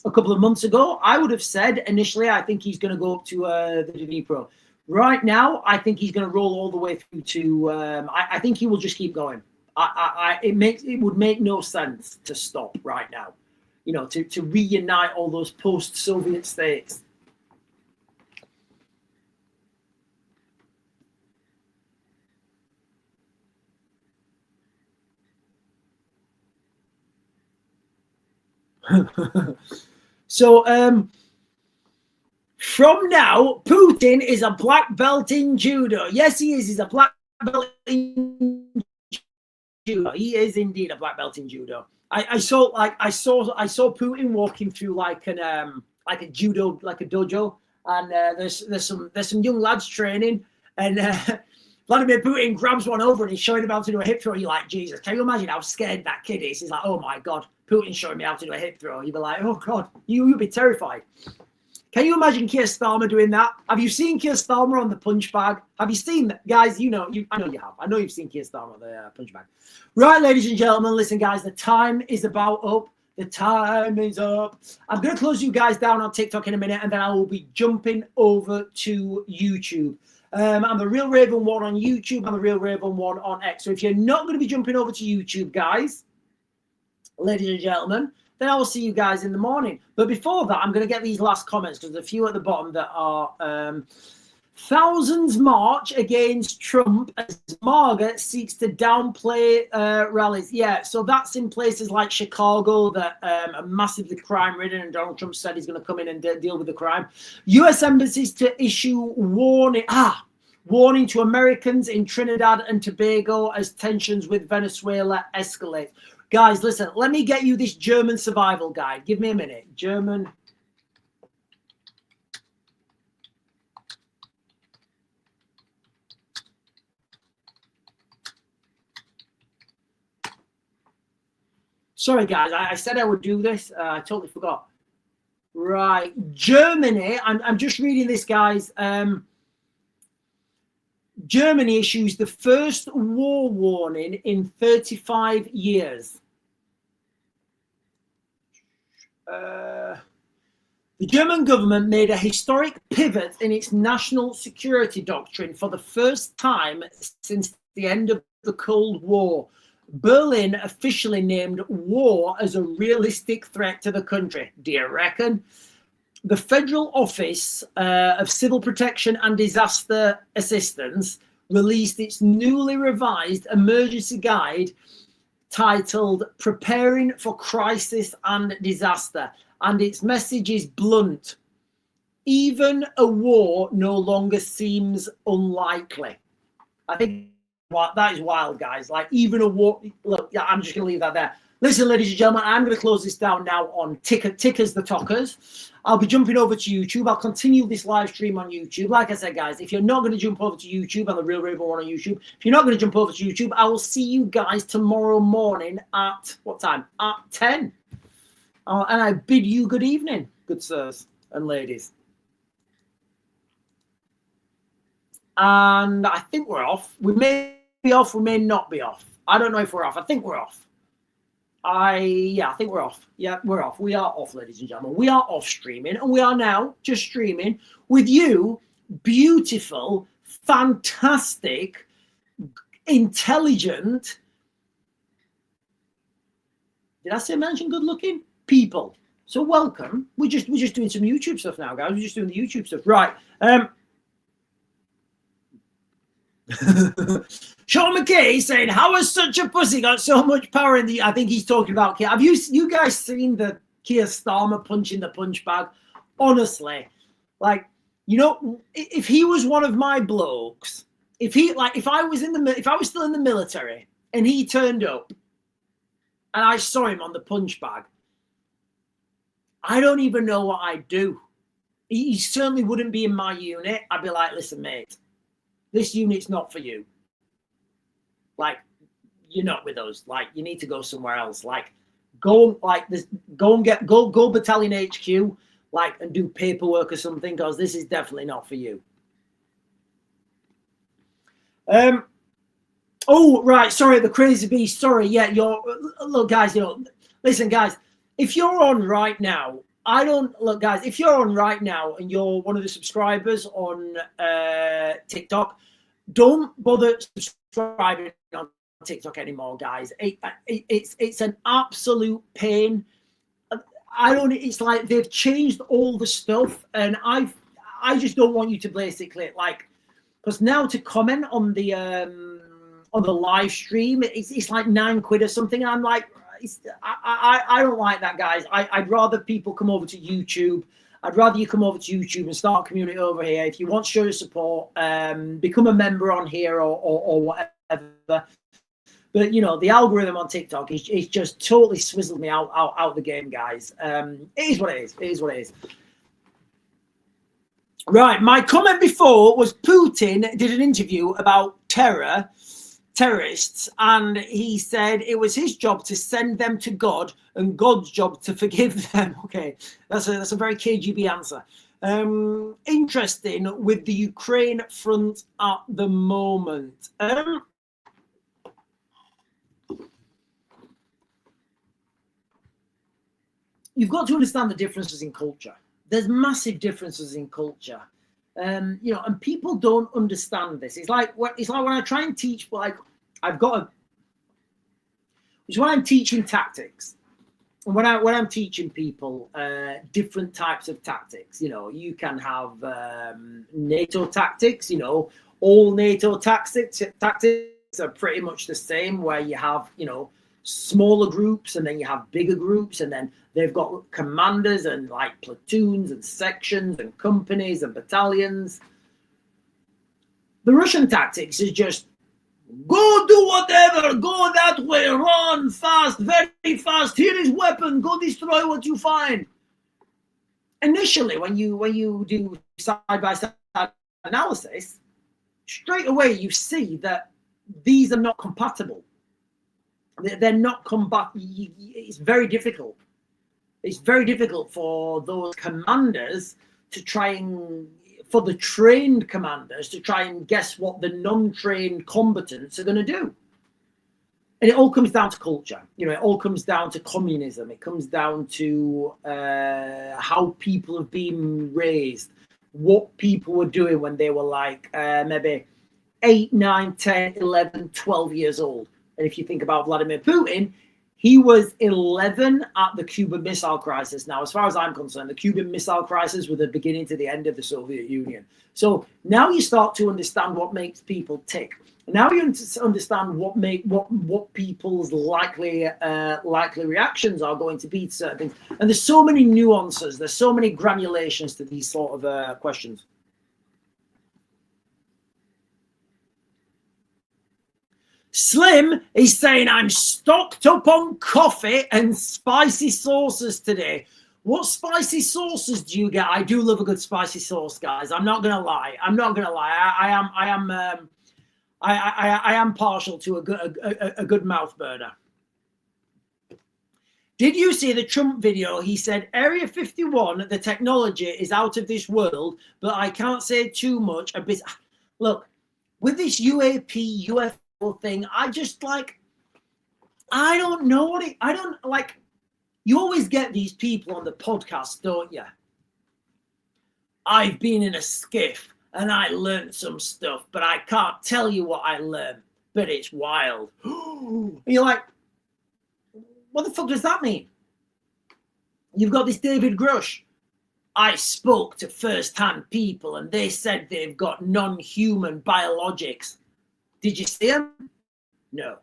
a couple of months ago, I would have said initially I think he's going to go up to the Dnipro. Right now, I think he's going to roll all the way through to. I think he will just keep going. It would make no sense to stop right now. You know, to reunite all those post-Soviet states. So, from now, Putin is a black belt in judo. Yes, he is. He's a black belt in judo. He is indeed a black belt in judo. I saw Putin walking through like a judo, like a dojo, and there's some young lads training, and Vladimir Putin grabs one over and he's showing him how to do a hip throw. You're like, Jesus, can you imagine how scared that kid is? He's like, oh my God, Putin's showing me how to do a hip throw. You'd be like, oh God, you'd be terrified. Can you imagine Keir Starmer doing that? Have you seen Keir Starmer on the punch bag? Have you seen that? Guys, I know you have. I know you've seen Keir Starmer on the punch bag. Right, ladies and gentlemen, listen, guys, the time is about up. The time is up. I'm going to close you guys down on TikTok in a minute, and then I will be jumping over to YouTube. I'm the Real Raven 1 on YouTube. I'm the Real Raven 1 on X. So if you're not going to be jumping over to YouTube, guys, ladies and gentlemen, then I will see you guys in the morning. But before that, I'm going to get these last comments because there's a few at the bottom that are thousands march against Trump as MAGA seeks to downplay rallies. Yeah, so that's in places like Chicago that are massively crime-ridden, and Donald Trump said he's going to come in and deal with the crime. U.S. embassies to issue warning to Americans in Trinidad and Tobago as tensions with Venezuela escalate. Guys, listen, let me get you this German survival guide. Give me a minute. German. Sorry, guys, I said I would do this. I totally forgot. Right. Germany, I'm just reading this, guys. Germany issues the first war warning in 35 years. The German government made a historic pivot in its national security doctrine for the first time since the end of the Cold War. Berlin officially named war as a realistic threat to the country. Do you reckon? The Federal Office of Civil Protection and Disaster Assistance released its newly revised emergency guide titled Preparing for Crisis and Disaster. And its message is blunt. Even a war no longer seems unlikely. I think that is wild, guys. Like, even a war. Look, yeah, I'm just going to leave that there. Listen, ladies and gentlemen, I'm going to close this down now on Tickers the Talkers. I'll be jumping over to YouTube. I'll continue this live stream on YouTube. Like I said, guys, if you're not going to jump over to YouTube, I'm the Real Raven 1 on YouTube. If you're not going to jump over to YouTube, I will see you guys tomorrow morning at what time? At 10. And I bid you good evening, good sirs and ladies. And I think we're off. We may be off, we may not be off. I don't know if we're off. I think we're off. I think we're off. Yeah, we're off. We are off, ladies and gentlemen. We are off streaming, and we are now just streaming with you, beautiful, fantastic, intelligent. Did I say mention good looking people? So welcome. We're just doing some YouTube stuff now, guys. We're just doing the YouTube stuff, right? Sean McKay saying, "How has such a pussy got so much power in the?" I think he's talking about. Have you guys seen the Keir Starmer punching the punch bag? Honestly, like, you know, if he was one of my blokes, if I was still in the military and he turned up and I saw him on the punch bag, I don't even know what I'd do. He certainly wouldn't be in my unit. I'd be like, listen, mate, this unit's not for you. Like, you're not with us. Like, you need to go somewhere else. Like, go battalion HQ, like, and do paperwork or something, because this is definitely not for you. Oh, right. Sorry, the crazy beast. Sorry. Yeah, look, guys, listen, guys, if you're on right now, guys, if you're on right now and you're one of the subscribers on TikTok, don't bother subscribing on TikTok anymore, guys. It's an absolute pain. It's like they've changed all the stuff, and I just don't want you to basically, like, because now to comment on the live stream, it's like £9 or something. And I'm like, I don't like that, guys. I'd rather people come over to YouTube. I'd rather you come over to YouTube and start a community over here. If you want to show your support, become a member on here or whatever. But, you know, the algorithm on TikTok is just totally swizzled me out the game, guys. It is what it is. It is what it is. Right. My comment before was Putin did an interview about terrorists, and he said it was his job to send them to God and God's job to forgive them. Okay, that's a very KGB answer. Interesting with the Ukraine front at the moment. You've got to understand the differences in culture. There's massive differences in culture. And people don't understand this. It's like when I try and teach, like, it's when I'm teaching tactics, and when I'm teaching people different types of tactics. You can have NATO tactics. All NATO tactics are pretty much the same, where you have smaller groups, and then you have bigger groups, and then they've got commanders and like platoons and sections and companies and battalions. The Russian tactics is just go do whatever, go that way, run fast, very fast, here is weapon, go destroy what you find. Initially, when you do side-by-side analysis, straight away you see that these are not compatible. They're not it's very difficult. It's very difficult for those commanders to try and, for the trained commanders to try and guess what the non-trained combatants are going to do. And it all comes down to culture. It all comes down to communism. It comes down to how people have been raised, what people were doing when they were like maybe 8, 9, 10, 11, 12 years old. And if you think about Vladimir Putin, he was 11 at the Cuban Missile Crisis. Now, as far as I'm concerned, the Cuban Missile Crisis was the beginning to the end of the Soviet Union. So now you start to understand what makes people tick. Now you understand what people's likely reactions are going to be to certain things. And there's so many nuances. There's so many granulations to these sort of questions. Slim is saying, I'm stocked up on coffee and spicy sauces today. What spicy sauces do you get? I do love a good spicy sauce, guys. I'm not gonna lie. I am partial to a good mouth burner. Did you see the Trump video? He said, Area 51, the technology is out of this world, but I can't say too much. look, with this UAP, UFO thing, I just like, I don't know what it, I don't like, you always get these people on the podcast, don't you? I've been in a skiff and I learned some stuff, but I can't tell you what I learned, but it's wild. And you're like, what the fuck does that mean? You've got this David Grush. I spoke to first-hand people and they said they've got non-human biologics. Did you see them? No.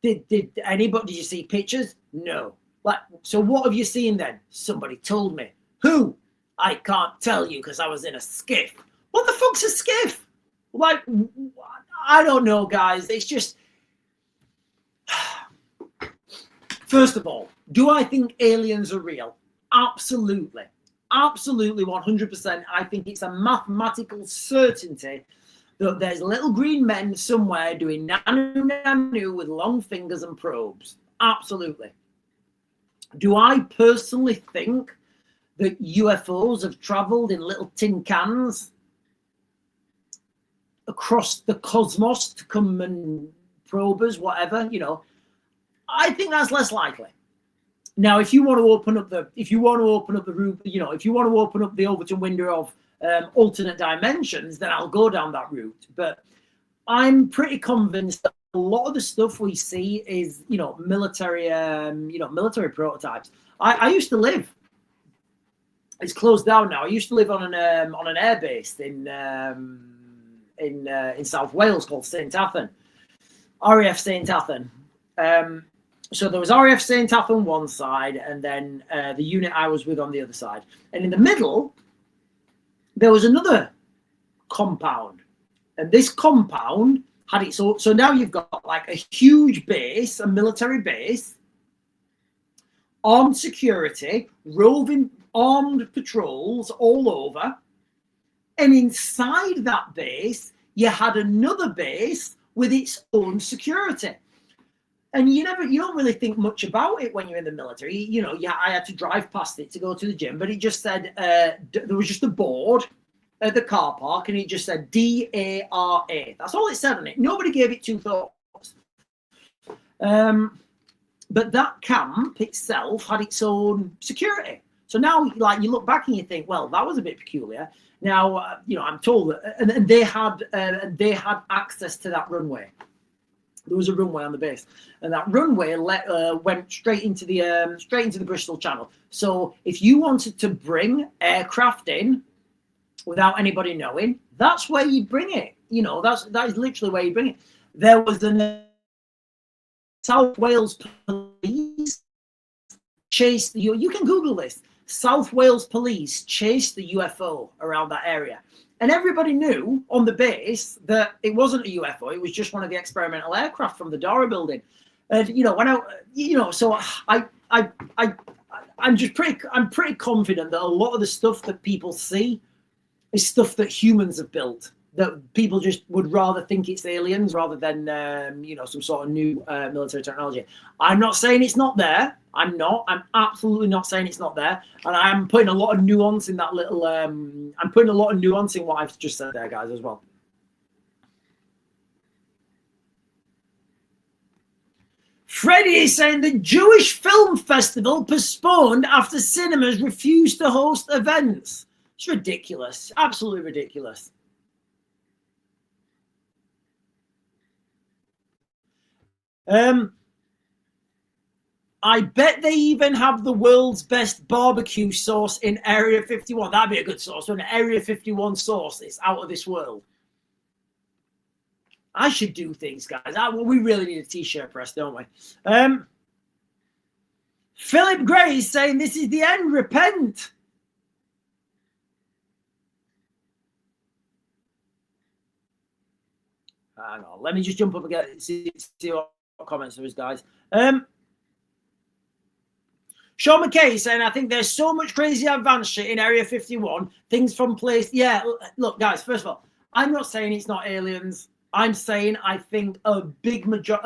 Did anybody, did you see pictures? No. Like, so what have you seen then? Somebody told me. Who? I can't tell you because I was in a skiff. What the fuck's a skiff? Like, I don't know, guys. It's just, first of all, do I think aliens are real? Absolutely. Absolutely, 100%. I think it's a mathematical certainty that there's little green men somewhere doing nanu with long fingers and probes. Absolutely. Do I personally think that UFOs have traveled in little tin cans across the cosmos to come and probe us, whatever, you know? I think that's less likely. Now, if you want to open up the route, you know, if you want to open up the Overton window of alternate dimensions, then I'll go down that route. But I'm pretty convinced that a lot of the stuff we see is, you know, military prototypes. I used to live. It's closed down now. I used to live on an air base in South Wales called St Athan, RAF St Athan. So there was RAF St Athan one side, and then the unit I was with on the other side. And in the middle, there was another compound. And this compound had its own. So now you've got like a huge base, a military base, armed security, roving armed patrols all over. And inside that base, you had another base with its own security. And you don't really think much about it when you're in the military. You know, I had to drive past it to go to the gym, but it just said, there was just a board at the car park, and it just said DARA. That's all it said on it. Nobody gave it two thoughts. But that camp itself had its own security. So now, like, you look back and you think, well, that was a bit peculiar. Now, you know, I'm told that, and they had access to that runway. There was a runway on the base, and that runway went straight into the Bristol Channel. So if you wanted to bring aircraft in without anybody knowing, that's where you bring it. You know, that is literally where you bring it. There was the South Wales police chased you can Google this. South Wales police chased the UFO around that area. And everybody knew on the base that it wasn't a UFO. It was just one of the experimental aircraft from the Dara building. And, you know, so I'm pretty confident that a lot of the stuff that people see is stuff that humans have built, that people just would rather think it's aliens rather than, some sort of new military technology. I'm not saying it's not there. I'm absolutely not saying it's not there. And I'm putting a lot of nuance in that little, I'm putting a lot of nuance in what I've just said there, guys, as well. Freddie is saying the Jewish Film Festival postponed after cinemas refused to host events. It's ridiculous. Absolutely ridiculous. I bet they even have the world's best barbecue sauce in Area 51. That'd be a good sauce. An Area 51 sauce. It's out of this world. I should do things, guys. We really need a t-shirt press, don't we? Philip Gray is saying this is the end. Repent. Hang on. Let me just jump up again. See what comments there is, guys. Sean McKay saying, I think there's so much crazy advanced shit in Area 51. Things from place. Yeah, look, guys, first of all, I'm not saying it's not aliens. I'm saying I think a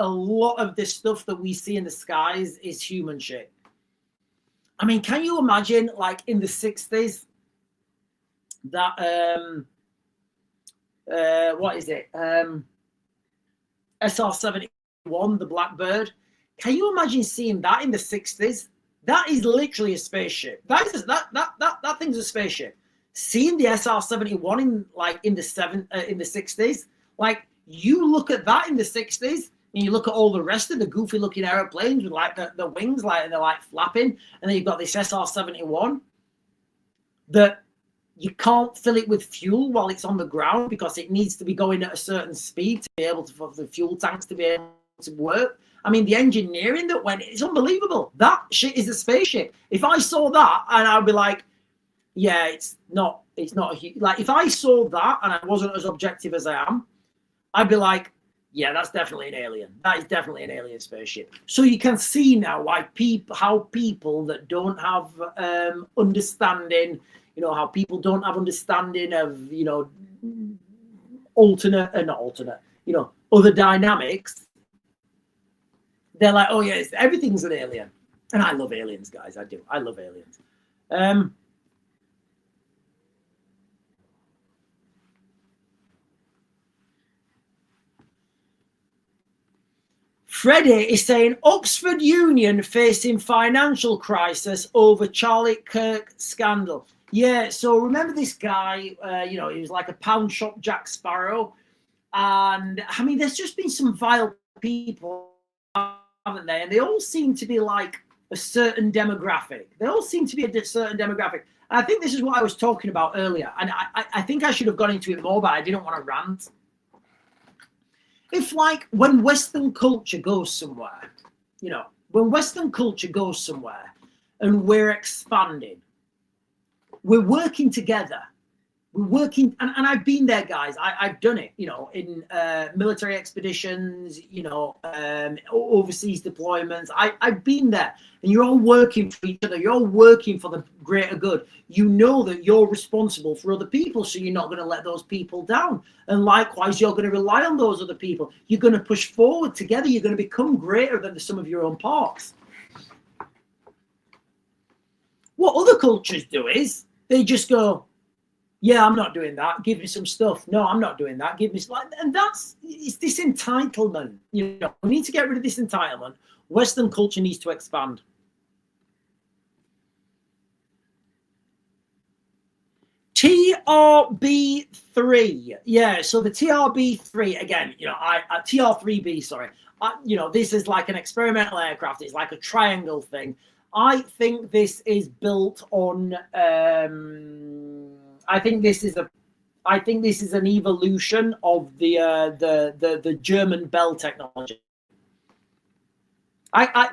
lot of this stuff that we see in the skies is human shit. I mean, can you imagine, like, in the 60s, that what is it? SR-71, the Blackbird. Can you imagine seeing that in the 60s? That is literally a spaceship. That thing's a spaceship. Seeing the SR-71 in the 60s, like you look at that in the 60s, and you look at all the rest of the goofy looking airplanes with like the wings, like they're like flapping, and then you've got this SR-71 that you can't fill it with fuel while it's on the ground because it needs to be going at a certain speed to be able to, for the fuel tanks to be able to work. I mean, the engineering that went, it's unbelievable. That shit is a spaceship. If I saw that, and I'd be like, yeah, it's not like, if I saw that and I wasn't as objective as I am, I'd be like, yeah, that's definitely an alien. That is definitely an alien spaceship. So you can see now why how people that don't have understanding, you know, how people don't have understanding of, you know, other dynamics, they're like, oh yeah, everything's an alien. And I love aliens, guys. I do. I love aliens. Freddie is saying Oxford Union facing financial crisis over Charlie Kirk scandal. Yeah, so remember this guy, you know, he was like a pound shop Jack Sparrow. And I mean, there's just been some vile people, haven't they? And they all seem to be like a certain demographic. They all seem to be a certain demographic. And I think this is what I was talking about earlier. And I think I should have gone into it more, but I didn't want to rant. If like when Western culture goes somewhere, you know, when Western culture goes somewhere and we're expanding, we're working together. We're working, and I've been there, guys. I've done it, you know, in military expeditions, you know, overseas deployments. I've been there, and you're all working for each other. You're all working for the greater good. You know that you're responsible for other people, so you're not going to let those people down. And likewise, you're going to rely on those other people. You're going to push forward together. You're going to become greater than the sum of your own parts. What other cultures do is they just go, yeah, I'm not doing that. Give me some stuff. No, I'm not doing that. Give me some. And it's this entitlement. You know, we need to get rid of this entitlement. Western culture needs to expand. TRB3. Yeah, so the TRB3, again, you know, TR3B, sorry. You know, this is like an experimental aircraft. It's like a triangle thing. I think this is built on I think this is an evolution of the German Bell technology.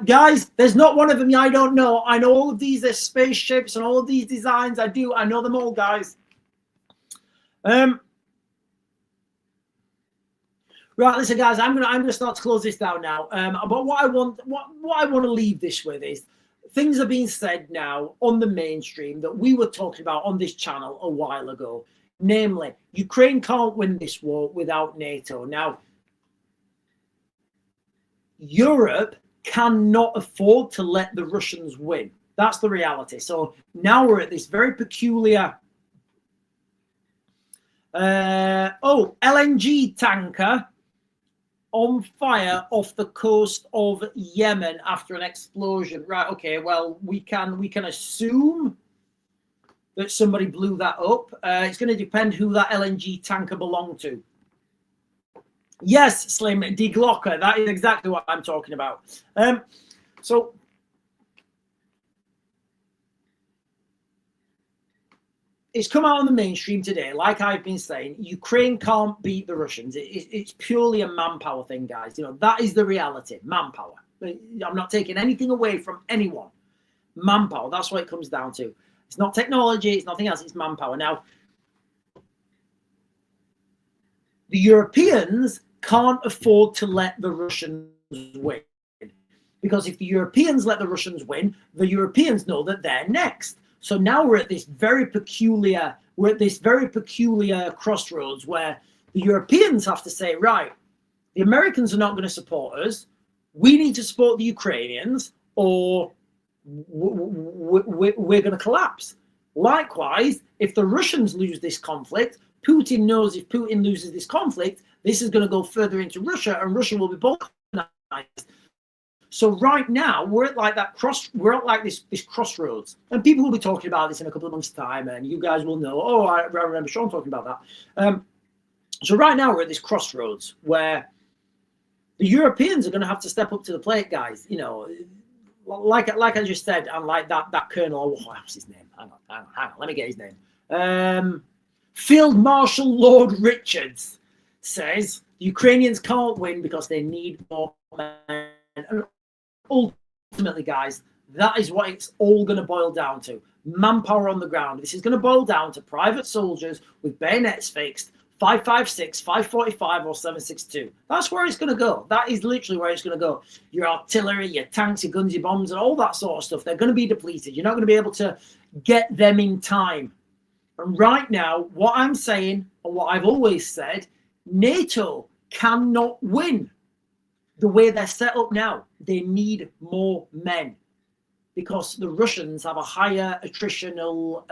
Guys, there's not one of them I don't know. I know all of these are spaceships and all of these designs. I know them all, guys. Right, listen, guys, I'm gonna start to close this down now. But what I want to leave this with is, things are being said now on the mainstream that we were talking about on this channel a while ago. Namely, Ukraine can't win this war without NATO. Now, Europe cannot afford to let the Russians win. That's the reality. So now we're at this very peculiar LNG tanker on fire off the coast of Yemen after an explosion. Right, okay, well, we can assume that somebody blew that up. It's going to depend who that LNG tanker belonged to. Yes, Slim, Die Glocke, that is exactly what I'm talking about. So it's come out on the mainstream today, like I've been saying, Ukraine can't beat the Russians. It's purely a manpower thing, guys. You know, that is the reality, manpower. I'm not taking anything away from anyone. Manpower, that's what it comes down to. It's not technology, it's nothing else, it's manpower. Now, the Europeans can't afford to let the Russians win. Because if the Europeans let the Russians win, the Europeans know that they're next. So now we're at this very peculiar crossroads where the Europeans have to say, right, the Americans are not going to support us. We need to support the Ukrainians, or we're going to collapse. Likewise, if the Russians lose this conflict, Putin knows if Putin loses this conflict, this is going to go further into Russia, and Russia will be balkanized. So right now we're at like this crossroads, and people will be talking about this in a couple of months' time, and you guys will know. Oh, I remember Sean talking about that. So right now we're at this crossroads where the Europeans are going to have to step up to the plate, guys. You know, like I just said, and like that Colonel, what's his name? Hang on, let me get his name. Field Marshal Lord Richards says the Ukrainians can't win because they need more men. And ultimately, guys, that is what it's all going to boil down to. Manpower on the ground. This is going to boil down to private soldiers with bayonets fixed, 5.56, 5.45, or 7.62. That's where it's going to go. That is literally where it's going to go. Your artillery, your tanks, your guns, your bombs, and all that sort of stuff, they're going to be depleted. You're not going to be able to get them in time. And right now, what I'm saying, and what I've always said, NATO cannot win the way they're set up now. They need more men because the Russians have a higher attritional,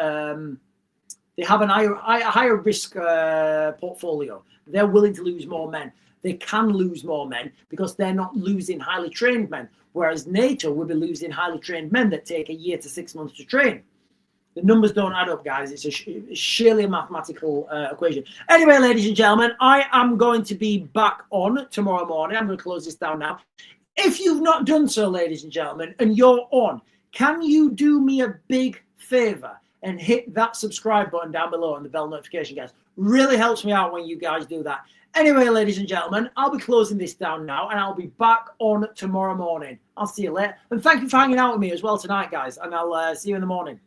they have a higher risk portfolio. They're willing to lose more men. They can lose more men because they're not losing highly trained men, whereas NATO will be losing highly trained men that take a year to 6 months to train. The numbers don't add up, guys. It's surely a mathematical equation. Anyway, ladies and gentlemen, I am going to be back on tomorrow morning. I'm going to close this down now. If you've not done so, ladies and gentlemen, and you're on, can you do me a big favor and hit that subscribe button down below and the bell notification, guys? Really helps me out when you guys do that. Anyway, ladies and gentlemen, I'll be closing this down now, and I'll be back on tomorrow morning. I'll see you later. And thank you for hanging out with me as well tonight, guys. And I'll see you in the morning.